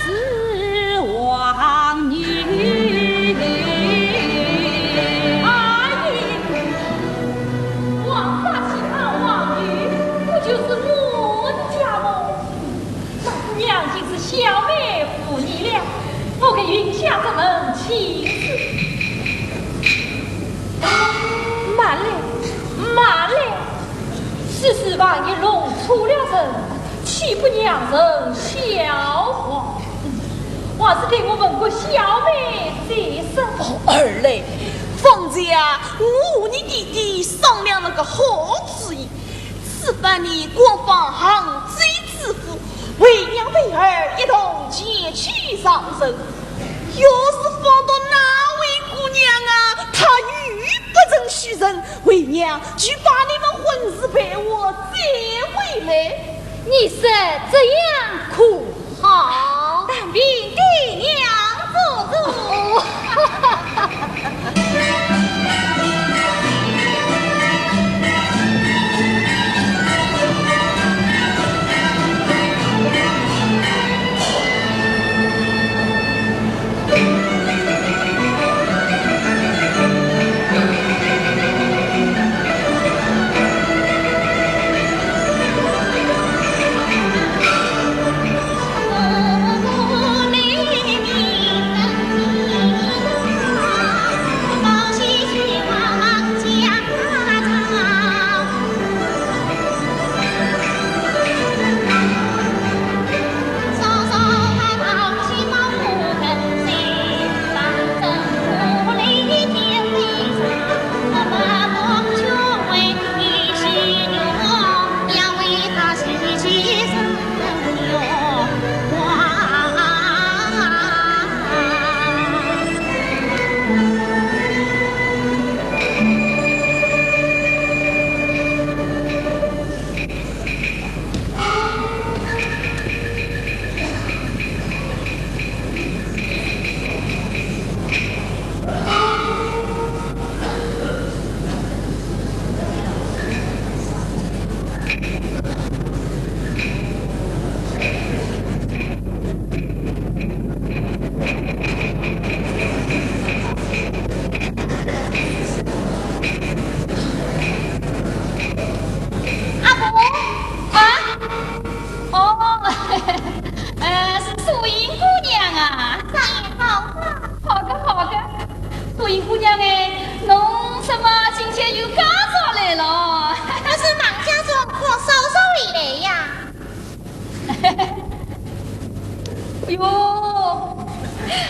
[SPEAKER 2] 是王女。王大喜堂王女，不就是我的家吗？那姑娘竟是小妹夫你了，我给云下这门亲事。慢了，慢了，只是万一弄出了人，岂不让人笑话？还是给我问过小妹这声。
[SPEAKER 4] 哦，二嘞，方才啊，我和你弟弟商量了个好主意，此番你光放杭州知府，为娘为儿一同前去上任。要是放到哪位姑娘啊，她欲不成虚人，为娘就把你们婚事陪我再回来。
[SPEAKER 3] 你说这样可好？
[SPEAKER 2] 但凭给娘做主。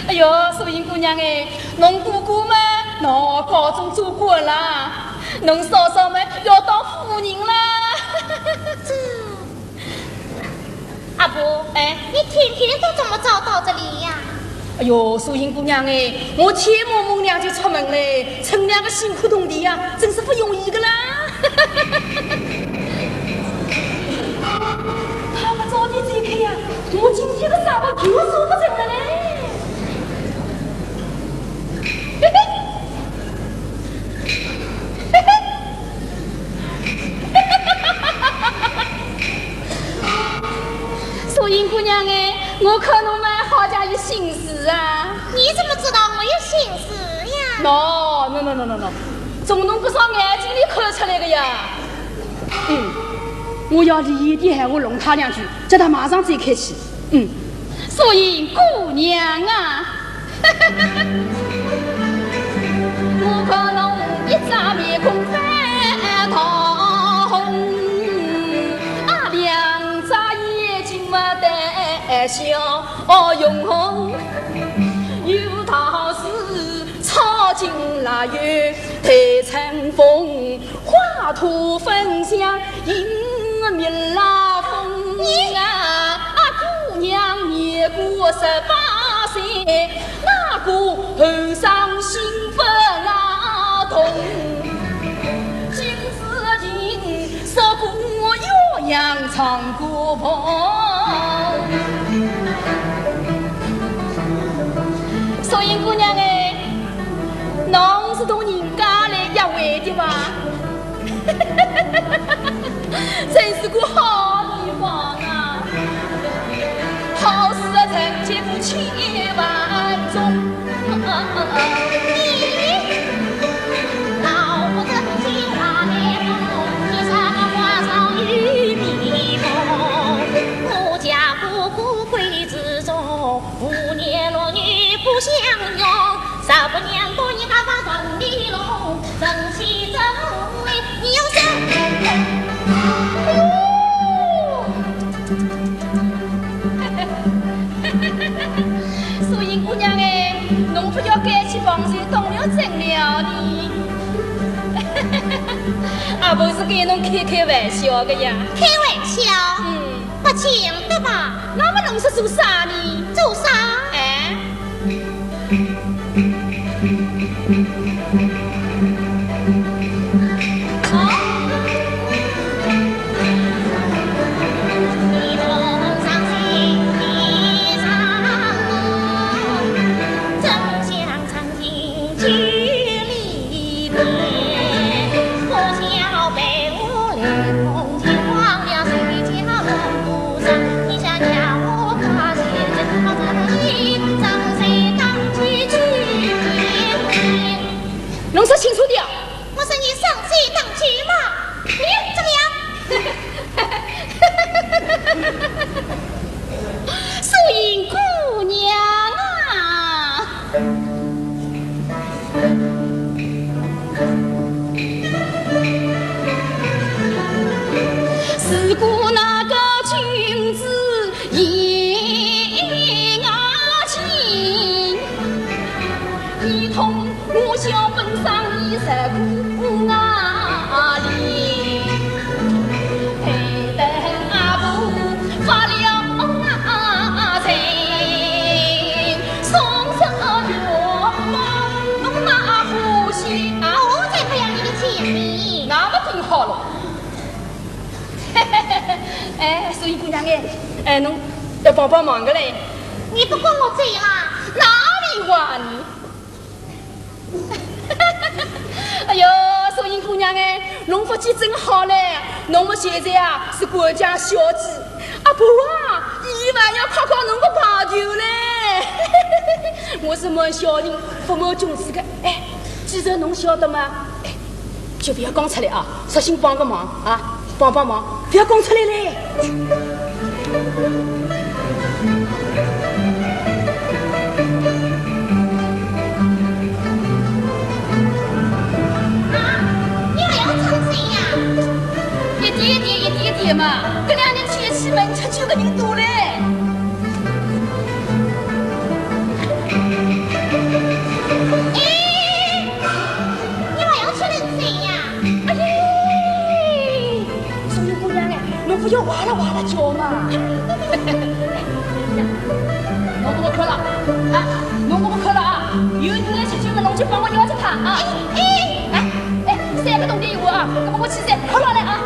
[SPEAKER 2] 哎呦，素英姑娘哎，侬姑姑们，侬高中做过啦？侬嫂嫂们要当夫人啦。
[SPEAKER 1] 阿婆，你天天都这么早到这里呀？
[SPEAKER 2] 哎呦，素英姑娘哎，我天蒙蒙亮就出门嘞，乘凉个辛苦动地呀，真是不容易的啦。他们早点离开呀，我今天的沙包就说不成了嘞。素英姑娘哎，我看侬们好家有心思啊！
[SPEAKER 1] 你怎么知道我有心思呀？
[SPEAKER 2] 喏，从侬不少眼睛里看出来的呀。我要离地喊我弄他两句，叫他马上再开气。素英姑娘啊，我看侬一张面孔泛桃红，两只眼睛没得笑容，有道是草尽腊月待春风，花土芬香迎蜜老风啊！姑娘年过18岁，那个后生兴奋啊动，今世情说过鸳鸯唱歌棚。素英姑娘哎，侬是同人家来约会的吧？真是个好地方啊！好事成千不千万中。
[SPEAKER 1] 你老夫子心花烈风，你什么花草与蜜蜂？我家姑姑闺之中，5年6女不相拥，15年多你干嘛转地龙？正气正美，你有什么？
[SPEAKER 2] 素英姑娘哎，侬不要赶去房山动了真了的。阿婆是给侬开玩笑的呀。
[SPEAKER 1] 开玩笑？不轻的吧？
[SPEAKER 2] 那么侬是做啥呢？
[SPEAKER 1] 做啥？
[SPEAKER 2] 侬说清楚点。
[SPEAKER 1] 我说你上街当街嘛，你怎么样？
[SPEAKER 2] 素英姑娘啊，是故那个君子言啊情，一同我小本上119啊里，陪等阿婆发了财，双手月光侬那呼吸啊，
[SPEAKER 1] 我才不要你的钱呢。
[SPEAKER 2] 那么挺好了。素英姑娘侬要帮忙的嘞。
[SPEAKER 1] 你不跟我追啦？
[SPEAKER 2] 哪里话你？哎呦，素英姑娘侬福气真好嘞！侬们现在是国家小姐，阿婆以后要考侬个排球嘞！我是满小人，不满君子的。既然侬晓得嘛，就不要讲出来啊！索性帮个忙啊，帮忙，不要讲出来嘞！一点嘛，这2年天气闷，吃酒的人多嘞。
[SPEAKER 1] 你还要吃冷水呀？
[SPEAKER 2] 要哇啦哇啦叫嘛。侬给我看了啊！侬给我看了啊！有人来去进门，侬就帮我摇着他啊！3个铜钿有啊！那么我去噻，快上来啊！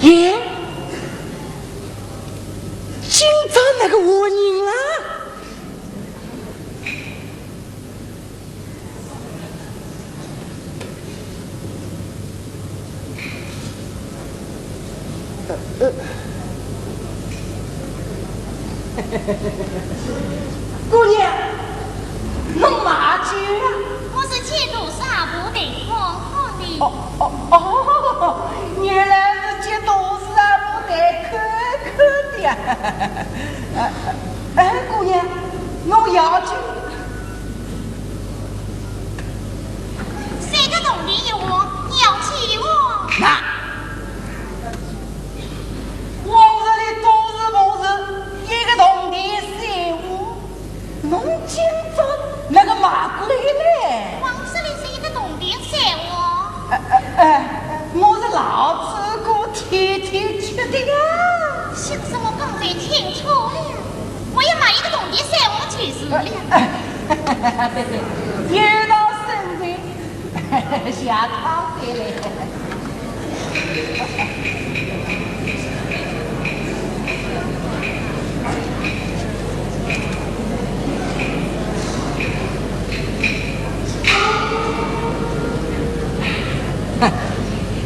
[SPEAKER 4] 耶，今朝那个活人啊！姑娘，弄嘛去啊？
[SPEAKER 1] 我是去路上不得看看的。
[SPEAKER 4] 哦，原来是去都市啊，不得看看的呀。姑娘，侬要去
[SPEAKER 1] 3个铜钿有我，要去我。
[SPEAKER 4] 那？往日里都是不是一个铜钿3五，侬今朝那个马过来嘞？
[SPEAKER 1] 往日里是1个铜钿3我。
[SPEAKER 4] 我是老吃过天天吃的啊。
[SPEAKER 1] 想是我刚才听错了，我要买1个铜钿3我就是了。
[SPEAKER 4] 对对，有道生财，下趟回来。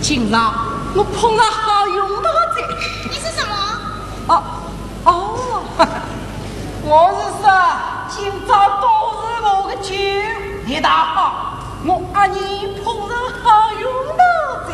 [SPEAKER 4] 今朝我碰到好用的子。
[SPEAKER 1] 你是什么？
[SPEAKER 4] 我是说今朝都是我的酒一大好，我阿你碰上好用的子。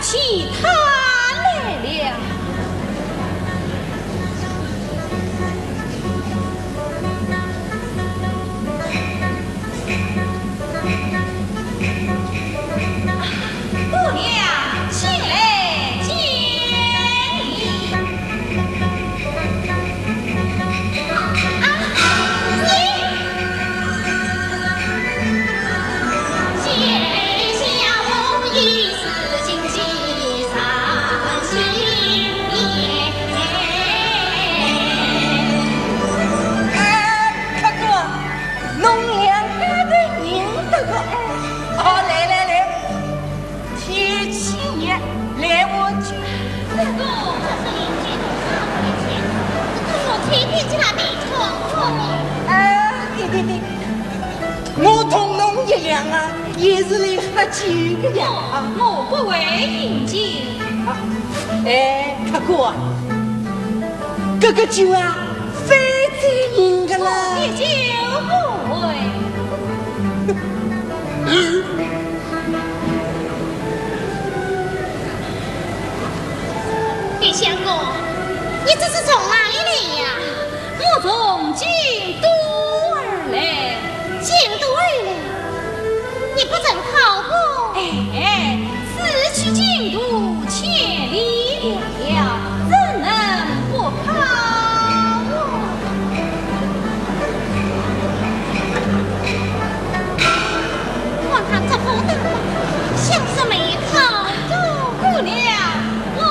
[SPEAKER 3] 起他来了。姑娘，请来见礼。
[SPEAKER 4] 我同侬一样啊，也是来喝酒的呀。
[SPEAKER 3] 我不为饮酒。
[SPEAKER 4] 哎，客官，这个酒啊，非醉人的啦。
[SPEAKER 3] 烈酒不为。
[SPEAKER 1] 你这是从哪里来呀？
[SPEAKER 3] 我从京都而来。
[SPEAKER 1] 京都而来？你不曾考过？
[SPEAKER 3] 哎，此去京都千里迢迢，怎能不考？
[SPEAKER 1] 望他这不得了，想什么一考？
[SPEAKER 3] 姑娘，我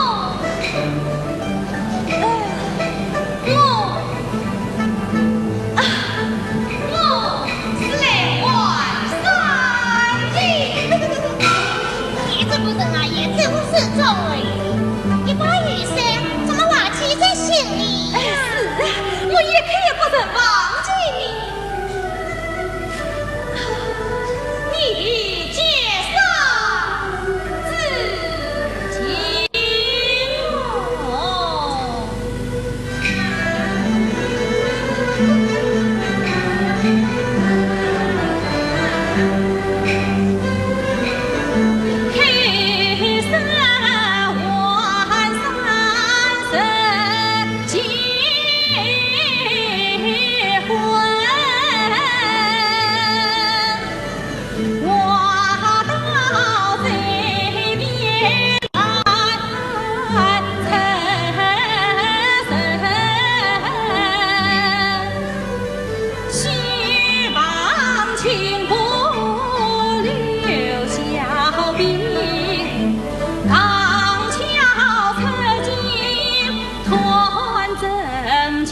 [SPEAKER 3] 是来玩三金。
[SPEAKER 1] 你这个人啊，也真是重哎！你把雨伞怎么忘记在心里呀？
[SPEAKER 3] 是啊，我一刻也不曾忘记你。你介绍自己哦。黑山万山神结婚，我到这边来成身，希望情不留小兵，刚巧曾经团真情。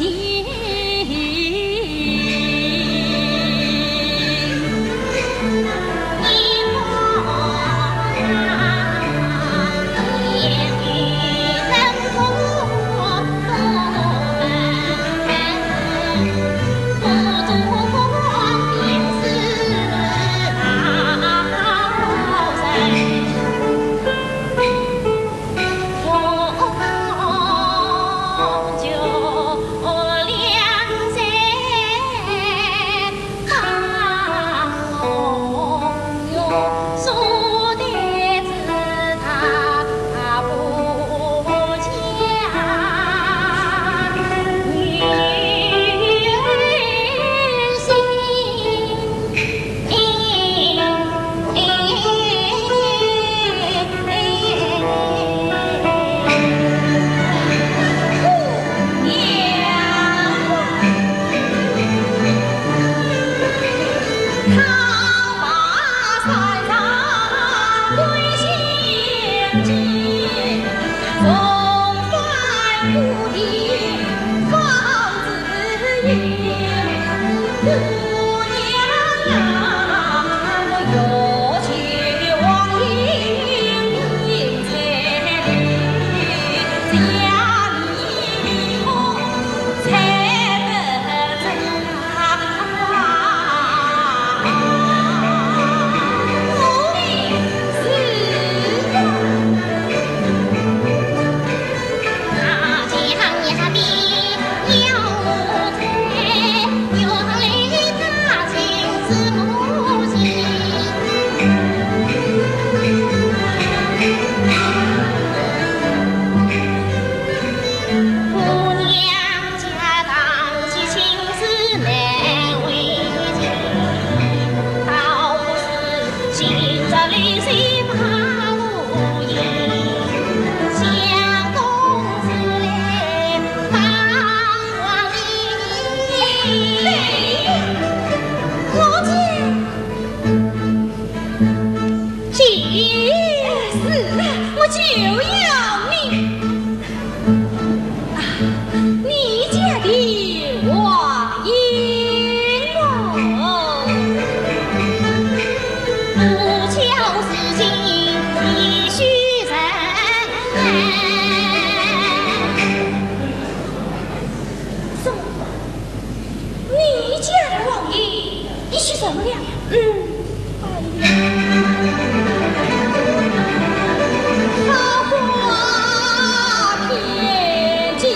[SPEAKER 3] 花天剑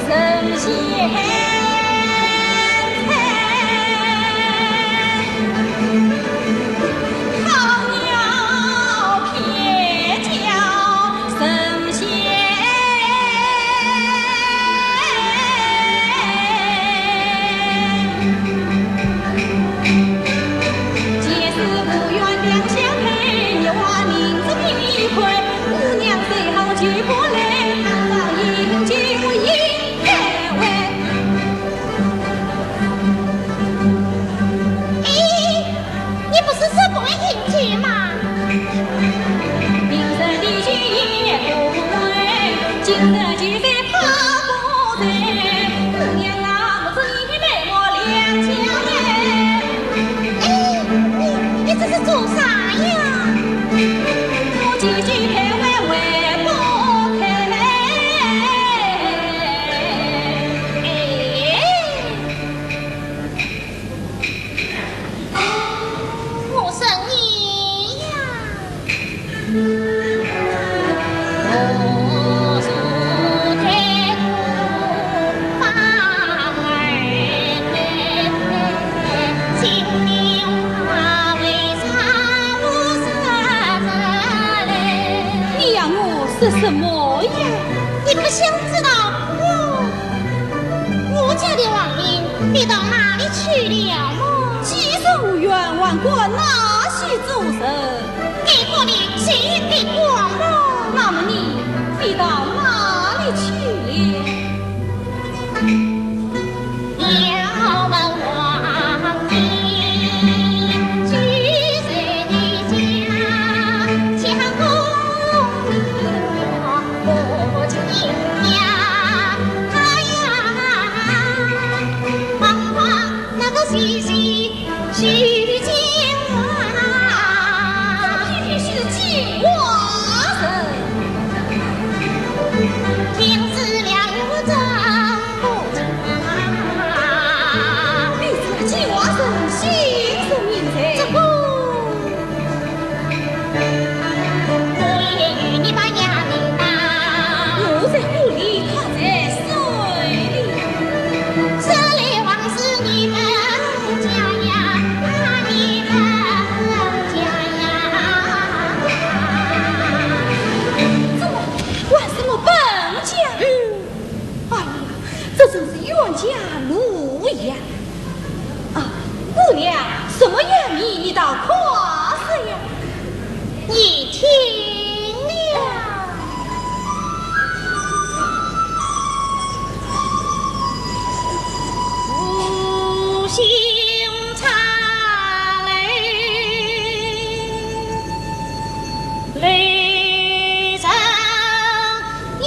[SPEAKER 3] 神。
[SPEAKER 2] 这真是冤家路呀！啊，姑娘，什么原意你倒夸是呀？
[SPEAKER 1] 你听了，无心插泪，泪成阴。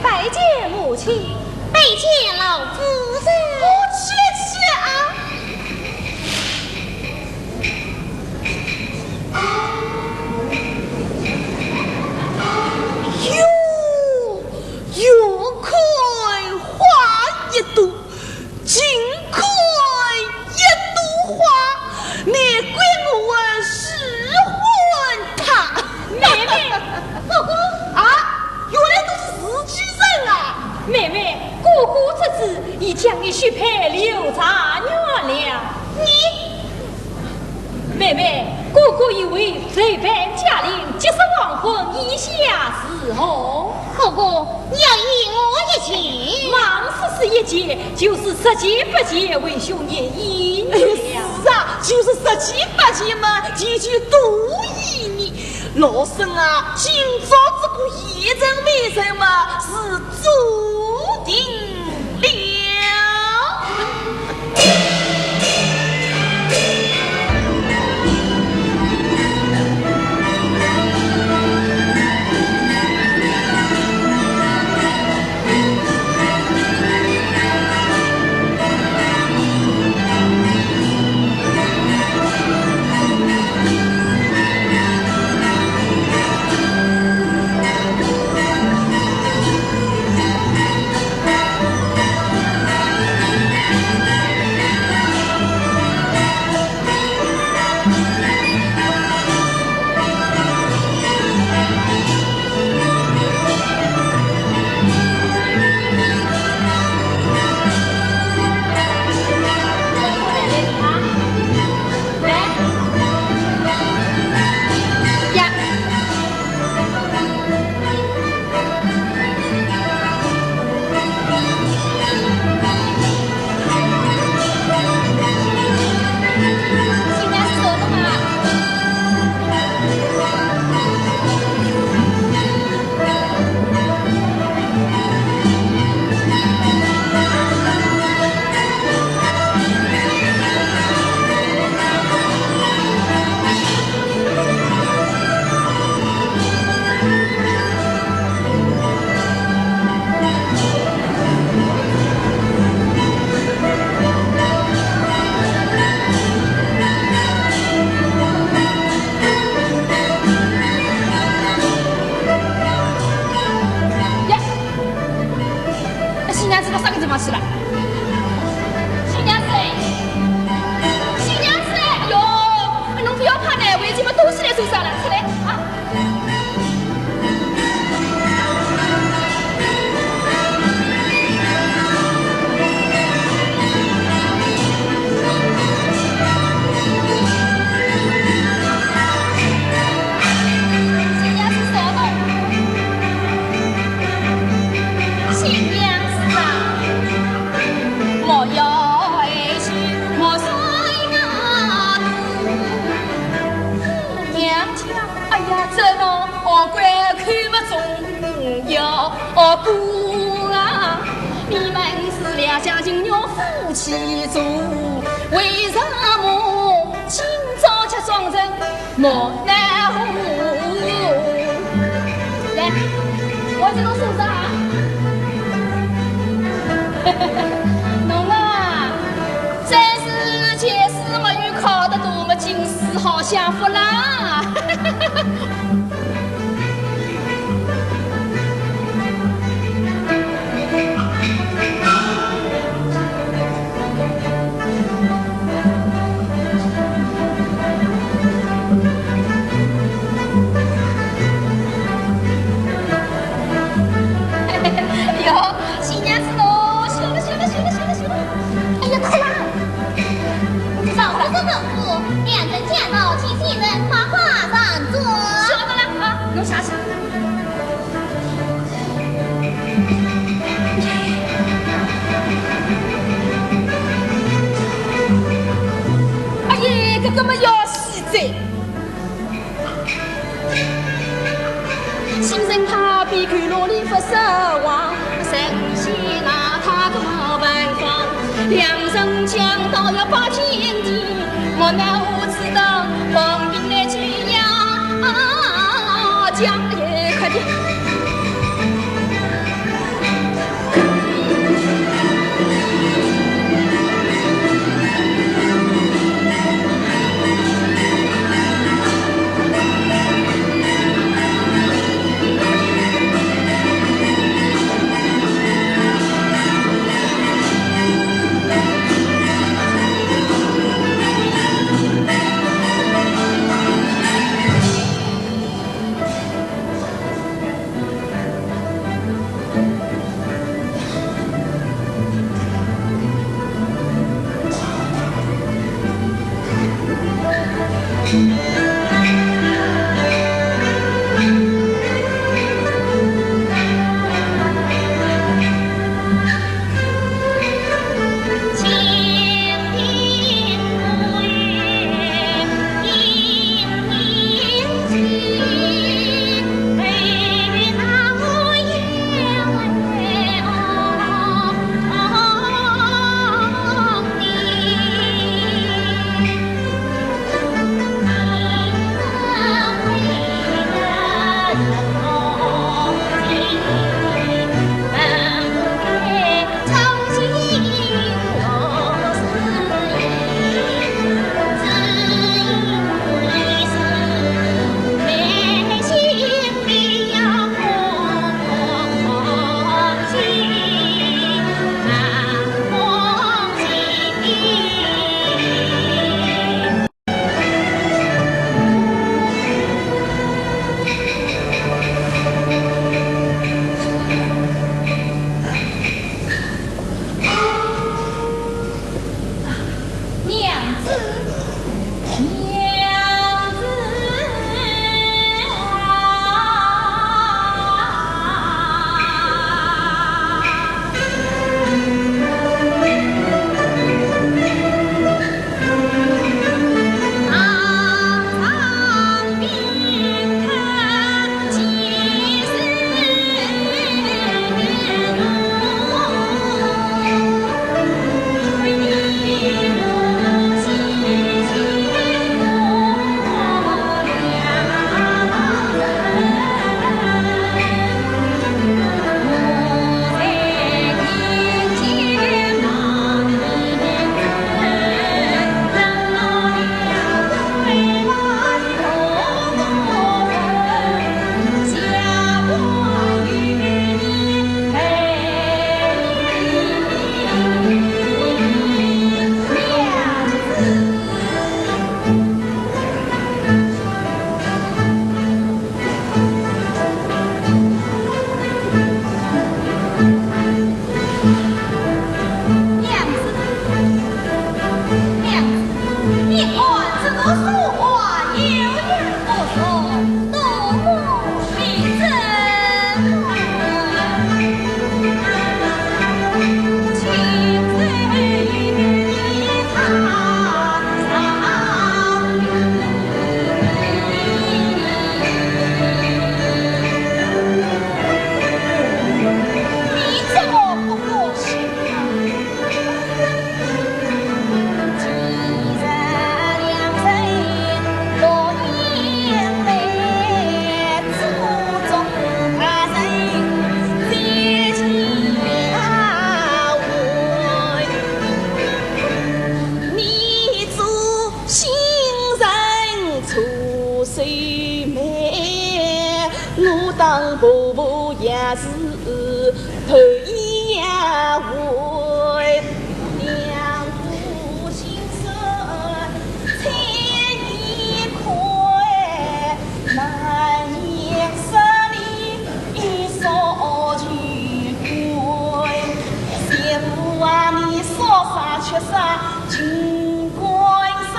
[SPEAKER 2] 拜见母亲，
[SPEAKER 1] 拜见老夫人。
[SPEAKER 2] 子已将你许配刘杂院了。
[SPEAKER 1] 你
[SPEAKER 2] 妹妹，哥哥以为这般家令即是黄昏以下时候。
[SPEAKER 1] 哥哥，你要依我一情。
[SPEAKER 2] 忙是一劫，就是十劫八劫为兄弟一年。
[SPEAKER 4] 是啊，就是十七八劫嘛，句句都依你。老身啊，今朝这个一人为人嘛，是注定了。
[SPEAKER 3] 其主为什么今朝却装成莫难乎？来，我这种手上，侬啊，真是前世没有考得多么今世好享福啦！下去。哎呀，这么要死贼！心生他必看罗里不失望，神仙拿他个没办法，两人讲到要把天地，莫奈何知道王兵来取呀。讲也快点！
[SPEAKER 2] 家是头一呀为两不心酸，千年亏，难言十里一扫俱归。羡慕啊你说啥缺啥金冠山。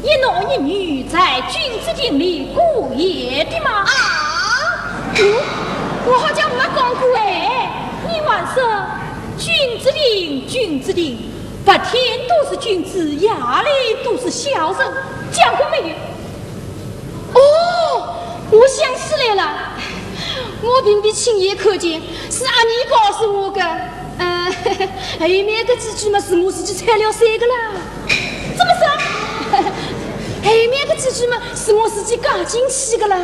[SPEAKER 2] 一男一女在君子井里过夜的吗？
[SPEAKER 1] 啊，
[SPEAKER 3] 我好像没讲过哎。
[SPEAKER 2] 你还说君子令，君子令，白天都是君子，夜里都是小人，讲过没有？
[SPEAKER 3] 哦，我想起来了，我并不亲眼看见，是阿妮告诉我的。后面个几句嘛是我自己猜了3个啦。
[SPEAKER 2] 怎么说？
[SPEAKER 3] 后面个几句嘛是我自己讲进去的啦。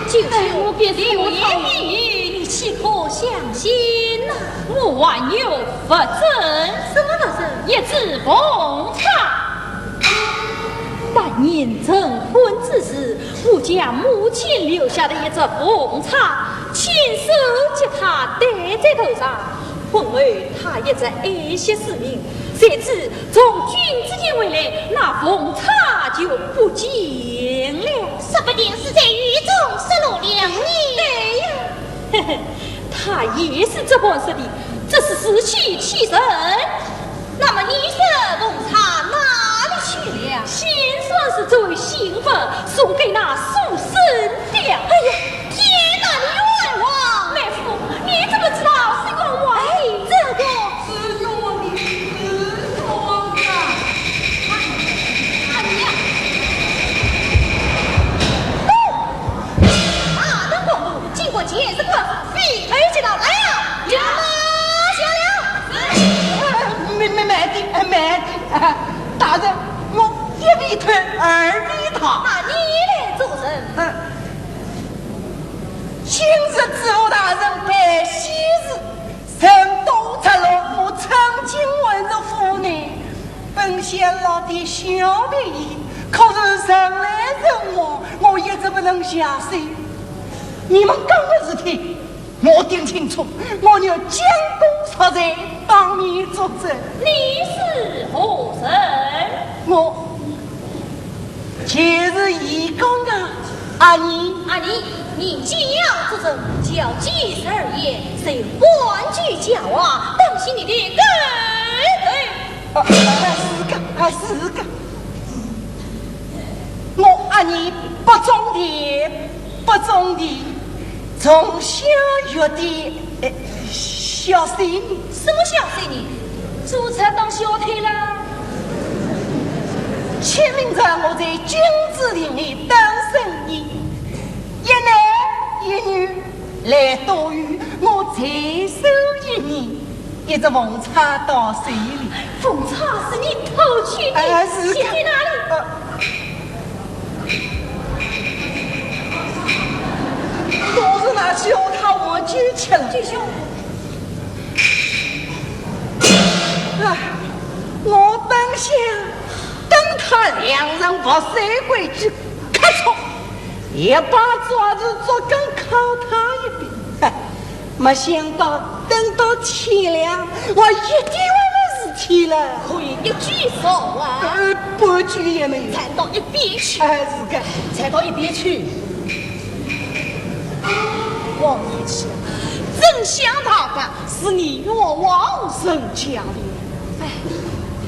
[SPEAKER 2] 就是
[SPEAKER 3] 我别
[SPEAKER 2] 流言蜚语，你岂可相信呢？我还有法证，
[SPEAKER 3] 什么法证？
[SPEAKER 2] 一纸奉茶。当年成婚之时，我将母亲留下的一只奉茶，亲手将它戴在头上。婚后，他一直爱惜使命。谁知从君子殿回来，那奉茶就不见了。
[SPEAKER 1] 说不定是在狱中失落2年。
[SPEAKER 2] 对呀，呵呵，他也是这般说的，这是死气气神。
[SPEAKER 1] 那么你这奉茶哪里去了？
[SPEAKER 2] 先说是作为刑罚送给那书生的。哎呀，
[SPEAKER 1] 天哪，你冤枉！
[SPEAKER 2] 妹夫，你怎么知道是冤枉？
[SPEAKER 1] 这个
[SPEAKER 4] 是冤枉的，是冤枉的。
[SPEAKER 1] 灯光路经过节日官府，必推知道来了，有
[SPEAKER 4] 慢的，大人，我1笔推2笔堂。
[SPEAKER 1] 那你来做人。
[SPEAKER 4] 今日知府大人在昔日曾督察了我曾经问着妇女，本县老的小便宜，可是人来人往，我一直不能下手。你们讲的事情我听清楚，我要将功赎罪，当面作证。
[SPEAKER 2] 你是何人？
[SPEAKER 4] 我就是义工的阿妮。
[SPEAKER 1] 阿妮，你既要作证，就要记实而言，谁欢聚家娃，当心你的根。
[SPEAKER 4] 是个，我阿妮不种地，从小学的小水女。
[SPEAKER 1] 什么小水女？
[SPEAKER 3] 注册当小腿啦。
[SPEAKER 4] 签名着我在君子林里当生意，一男一女来多余，我才收1年，一直奉茶到水里。
[SPEAKER 2] 奉茶是你偷去的，
[SPEAKER 4] 是
[SPEAKER 2] 写在哪里？
[SPEAKER 4] 都是那小他我举起了。
[SPEAKER 2] 继续。
[SPEAKER 4] 我本想等他2人把水鬼去咔嚓，一把抓子捉根靠他一边。没想到等到天亮，我一定没事体了。
[SPEAKER 1] 可以一举手啊！
[SPEAKER 4] 半句也没有。
[SPEAKER 1] 站到一边去。
[SPEAKER 4] 是个，
[SPEAKER 1] 站到一边去。王爷妻，真想到的是你冤枉人家的。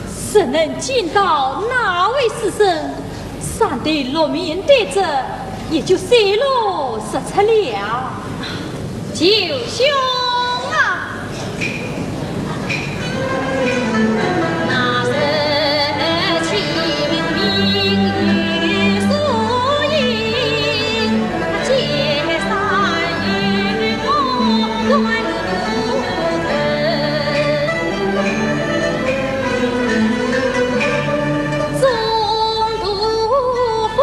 [SPEAKER 2] 谁能见到哪位师生？上对落面对着，也就水落石出了。九兄啊，
[SPEAKER 1] 那是清明雨疏阴，结山与我关路灯，中途风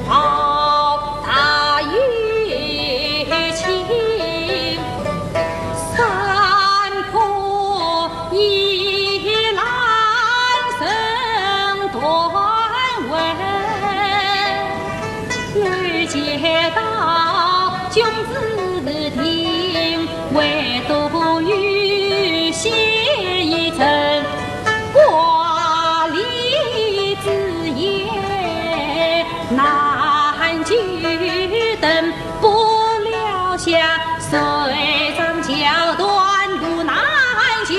[SPEAKER 1] 暴大雨倾。山坡依兰声断闻，乱街道君子庭，唯独雨歇一阵，挂历之夜难举灯，不料下水上桥断路难行，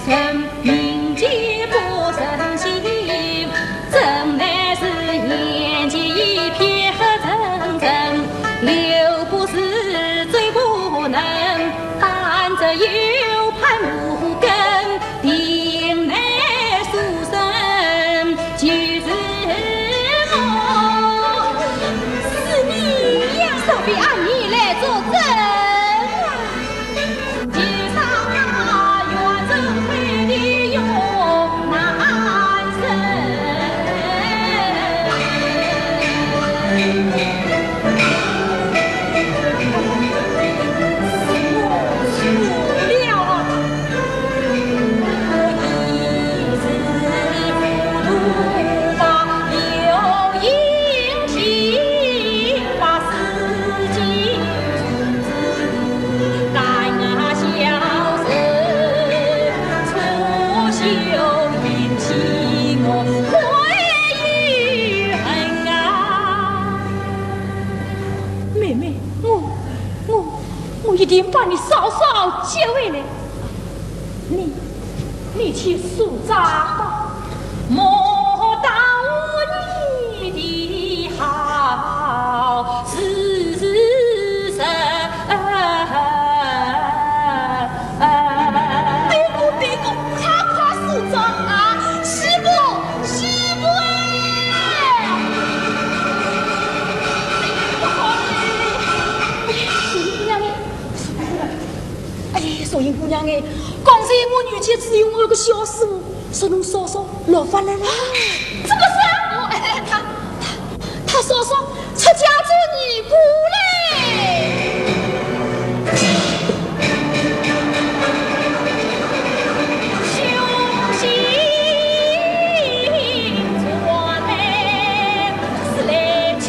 [SPEAKER 1] 生命皆不胜心，怎奈是眼前一片黑尘。
[SPEAKER 3] 有盼母根，定内书生就子梦。是你呀，少比按你来作证。一定把你稍稍接回来。你去诉账吧，莫道你的好是神。
[SPEAKER 1] 对过，快诉账啊！师傅
[SPEAKER 2] 少英姑娘哎，刚才我女婿只有我个小师傅，说侬嫂嫂老发来了。
[SPEAKER 1] 怎么是他嫂嫂出家做尼姑嘞？雄心壮胆是来见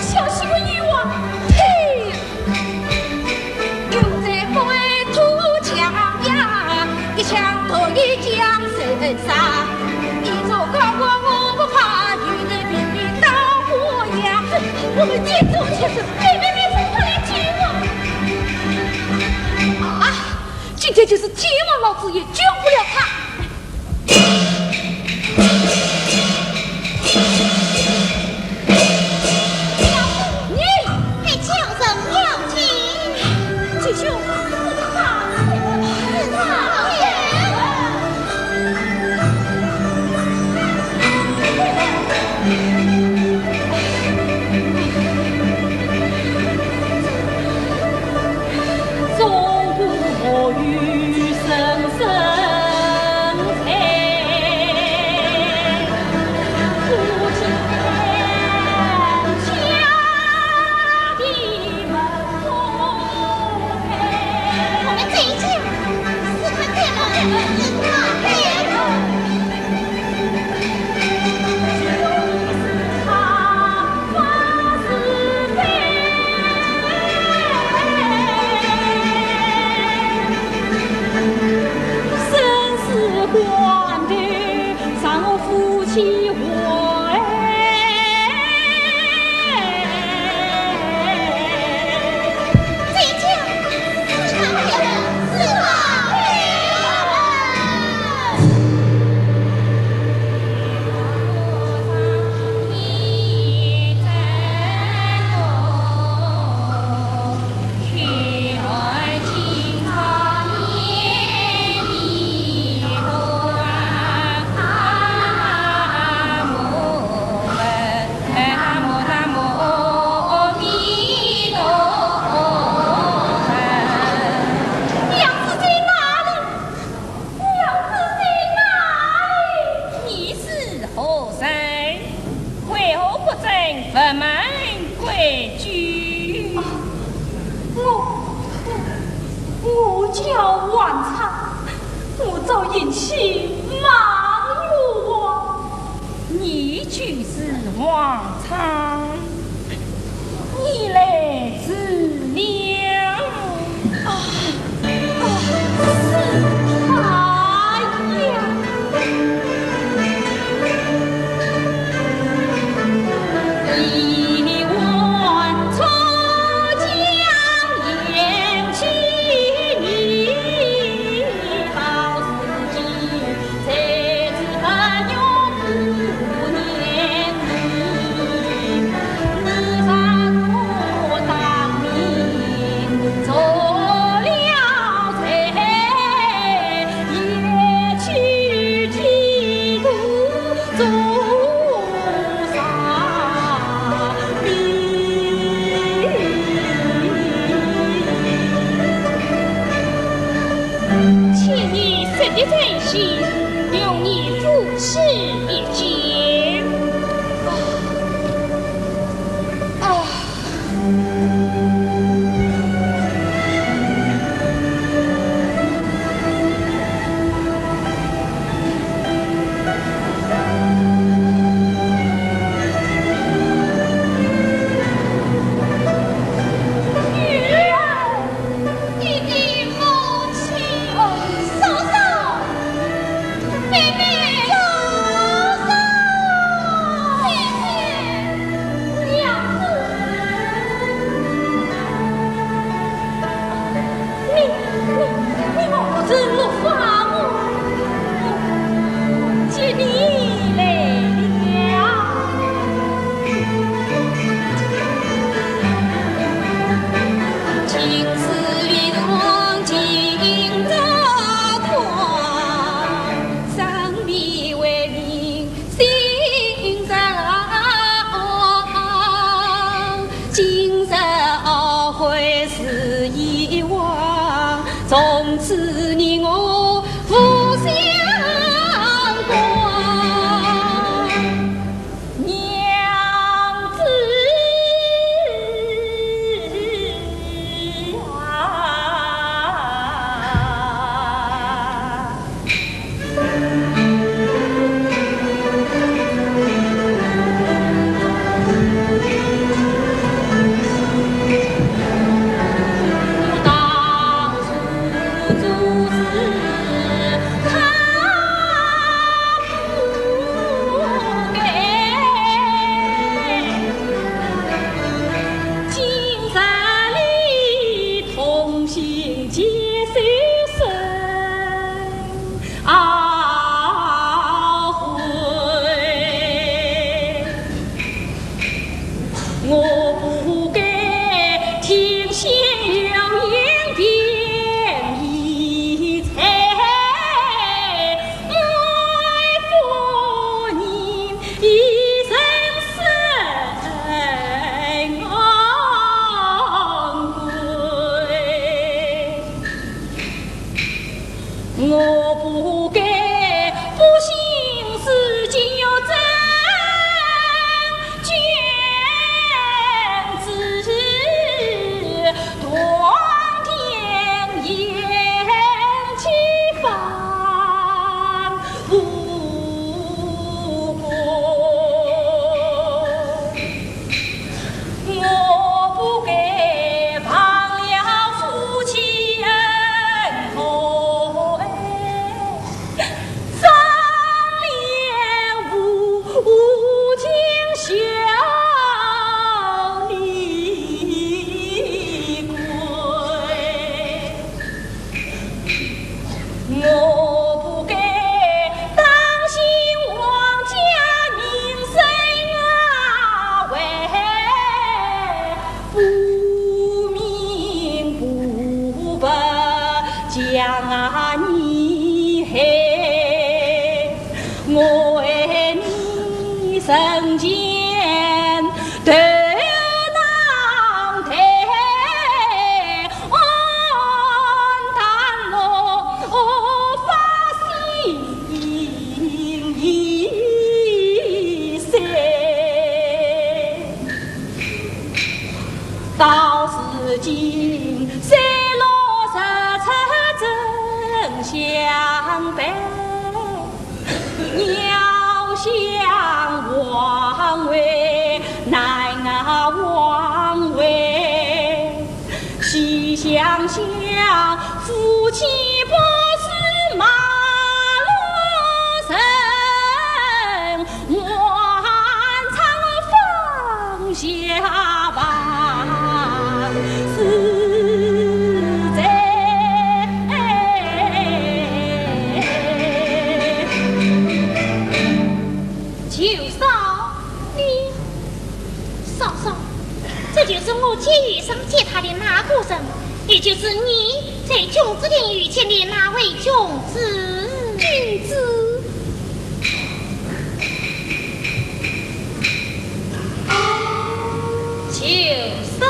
[SPEAKER 2] 小心个女王，嘿！
[SPEAKER 3] 又在灰土墙呀，一枪夺一将身杀。你走高过我不怕，女人比你当火呀。
[SPEAKER 2] 我们接住接住，别快来接我！啊！今天就是天王老子也救不了他。
[SPEAKER 3] 中国雨声声。
[SPEAKER 2] 场，我早引起忙于我，你俱是王场，你来自娘是他呀。一碗葱姜盐去你包自己，才知本用不念你，你把我当面做了才，也去几度做。的真心用你付此一劫从此你我不相光，娘子我不该不信是今有真君子，断天言其方无过。我不该忘了夫妻恩厚，张脸无尽笑离归，我不该当心王家名声啊，为不明不白将你害，我为你身前头囊台，谈我发心一生，到如今山落日出真向北，鸟向王位，乃啊王位，西厢厢，夫妻不是马路声，万场放下吧，是在
[SPEAKER 1] 九嫂，你嫂嫂，这就是我结余生接他的那个人，也就是你在君子殿遇见的那位君子。君子，
[SPEAKER 2] 九嫂。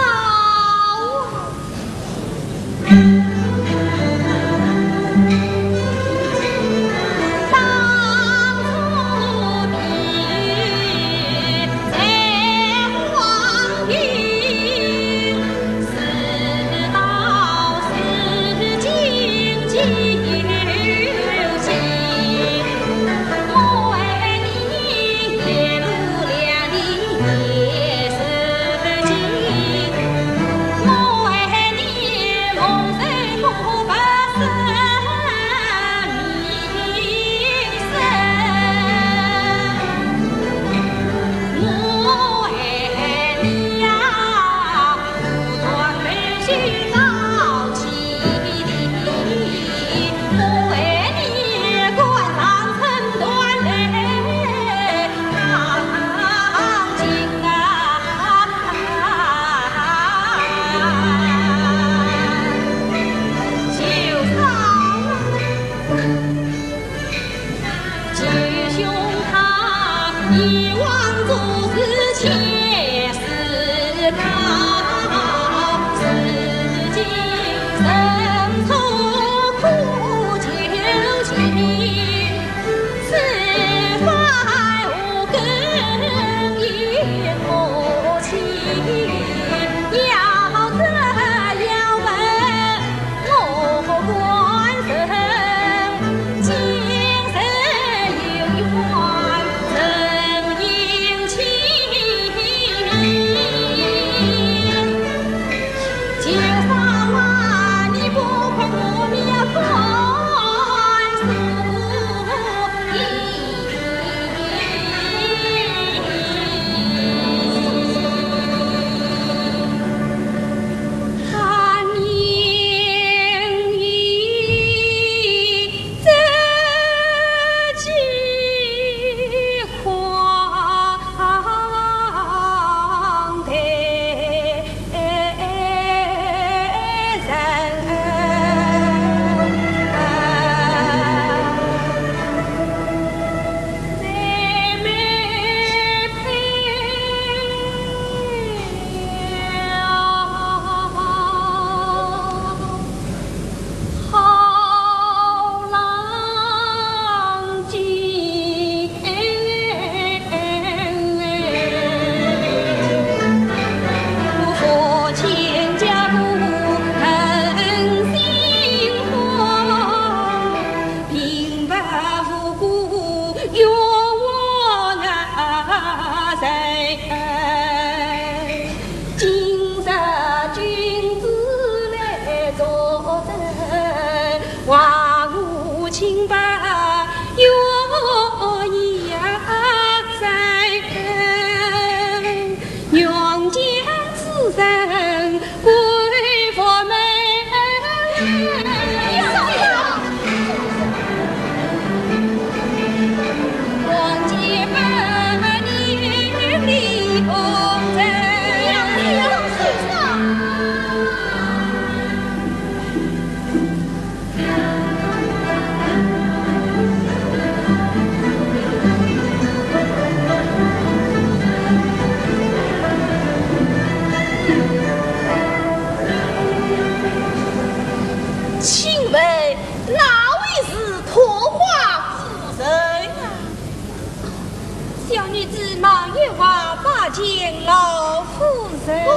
[SPEAKER 2] 见老夫人。
[SPEAKER 1] 哦，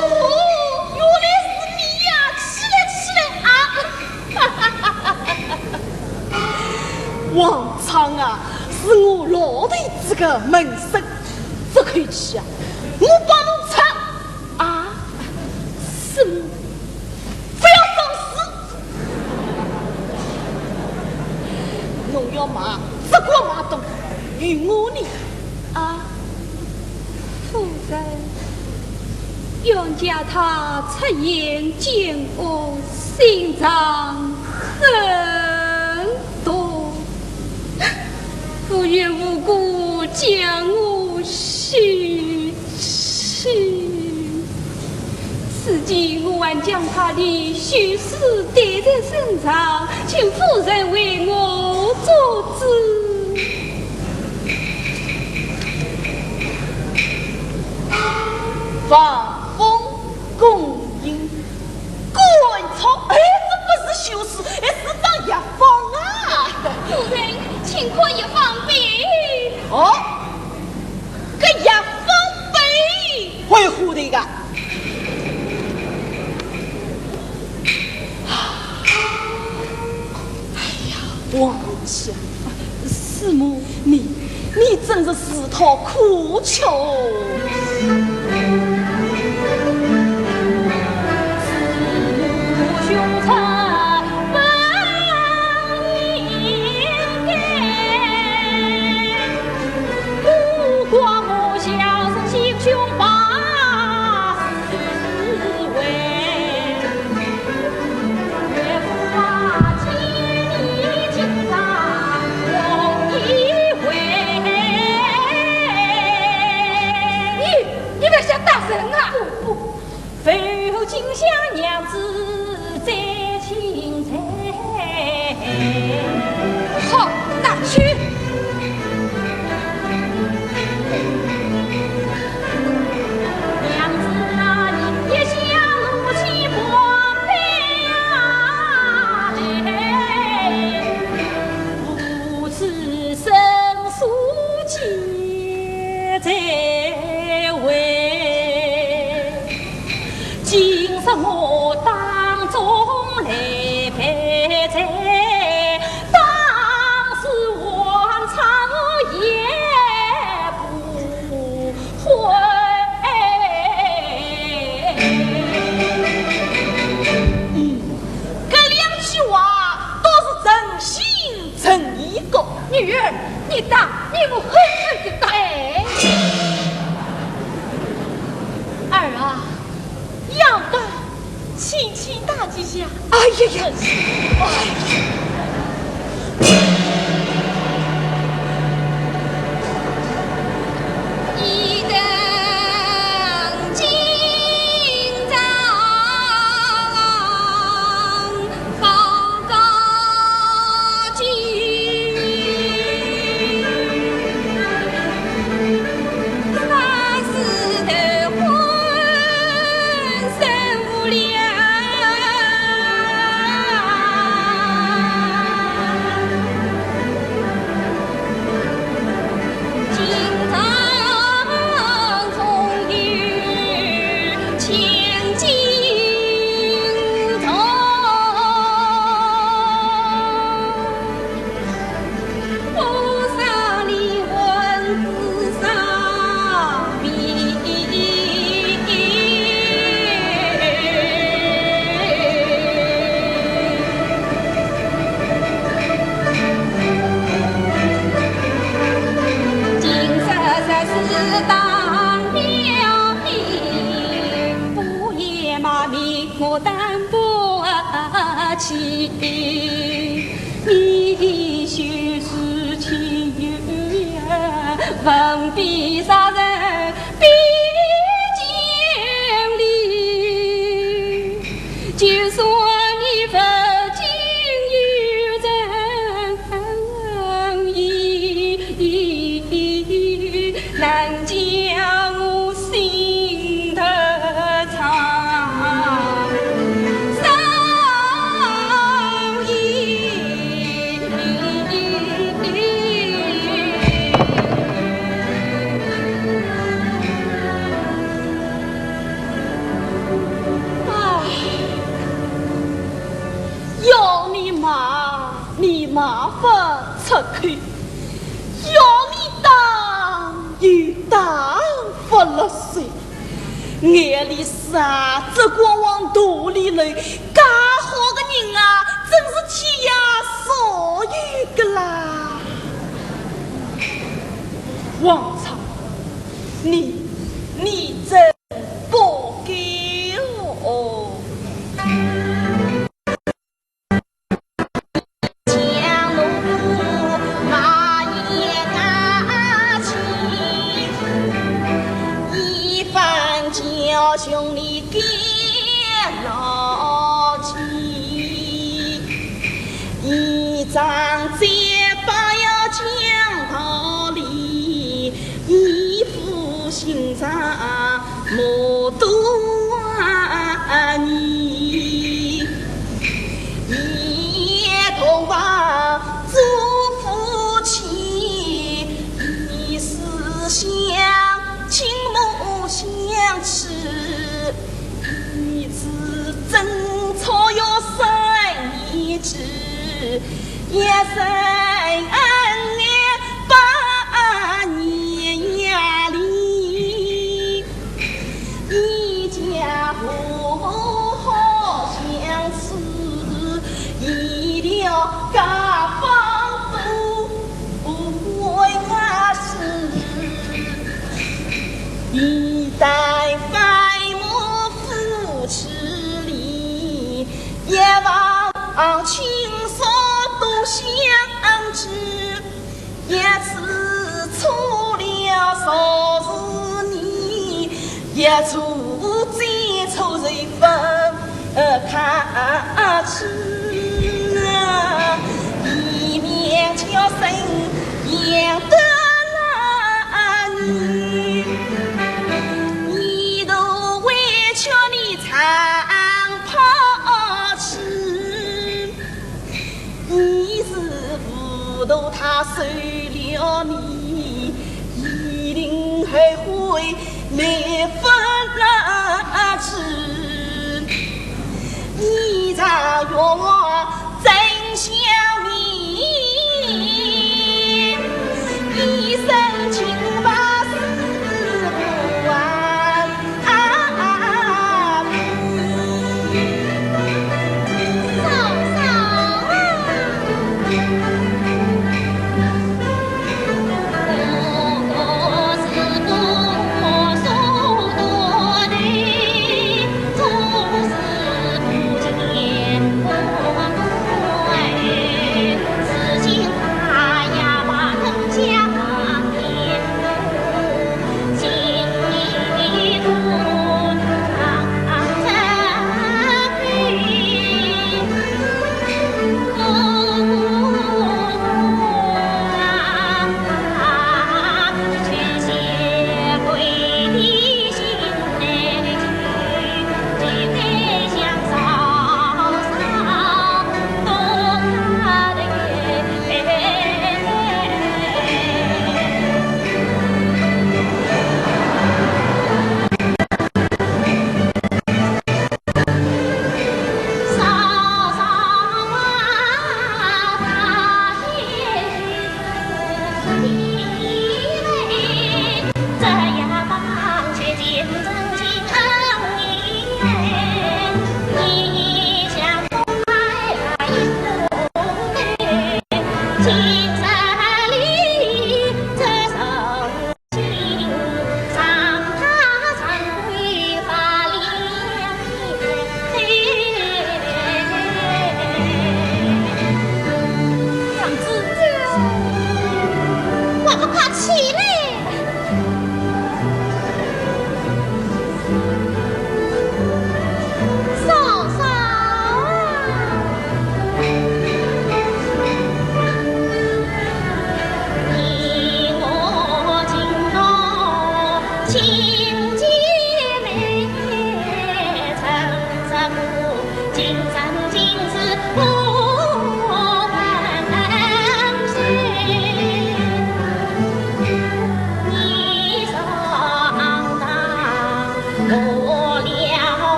[SPEAKER 1] 原来是你呀！起来起来啊！哈哈哈哈哈！
[SPEAKER 4] 个门生，这口气啊，我帮侬唱啊，师母，不要放肆！侬要骂，只管骂东，与我呢啊，
[SPEAKER 3] 夫人，愿叫他出言见我心肠很多，不愿无故将我许去。此际我还将他的虚事带在身上，请夫人为我做主。
[SPEAKER 4] 放风共饮，滚草！哎，这不是修饰，哎，是当药方啊！
[SPEAKER 3] 夫人，请可以放杯。
[SPEAKER 4] 哦，这药方杯会糊的个。王家，师母，你真是自讨苦求。
[SPEAKER 2] 金香娘子在青菜，
[SPEAKER 3] 好，拿去。
[SPEAKER 2] 娘子啊，你也想怒气光飞啊！如此生疏结在为。今日我当中来陪在，当时晚唱也不会。
[SPEAKER 4] 这两句话都是真心真意的。
[SPEAKER 3] 女儿，你打，你我狠狠的打。
[SPEAKER 2] 哎，儿啊，要打，轻轻打几下。
[SPEAKER 4] 哎呀呀！
[SPEAKER 3] 一等今朝好高举，三四的浑身无量。我担不起，你的血是情缘，文笔杀人必经历，就算你不经有人意，难将我心头藏。
[SPEAKER 2] 眼里啥子光往肚里来，干好个人啊，真是天涯所遇个啦！王朝，你真不给我。叫兄弟给牢记，一张嘴巴要讲道理，一副心肠莫多你，一同把做夫妻，一思想亲母相持，一次争吵要生一致，一生8年压力，一家和好相处，一了家方不为我事，一代白母扶持里，也望亲所都相知，也此错了少是你，也出最愁人分看吃啊，一面叫声也得那你，你都委屈你长跑吃，你是不懂他收了你，一定还会来分那吃，你常约我真相明，一生情把事不完
[SPEAKER 1] 嫂嫂我是多说多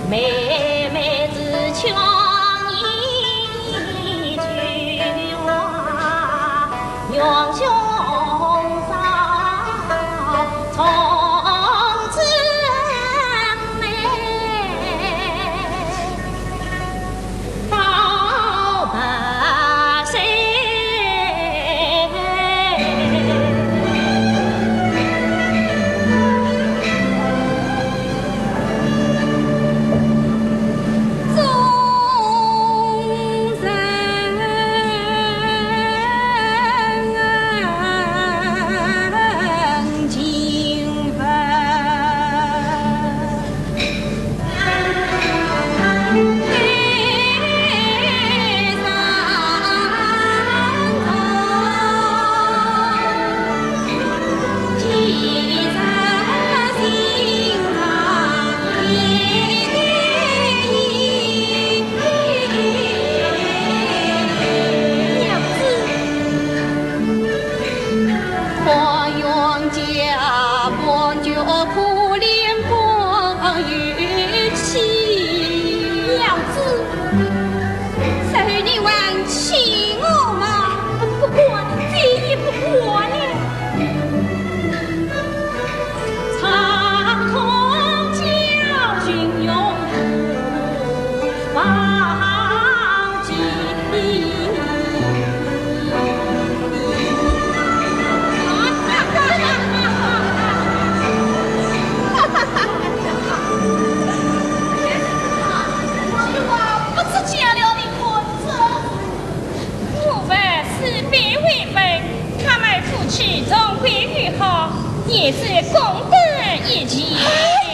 [SPEAKER 1] 妹妹只求你一句话，永兄嫂从此到百岁。
[SPEAKER 2] 始终归于好，也是功德一件。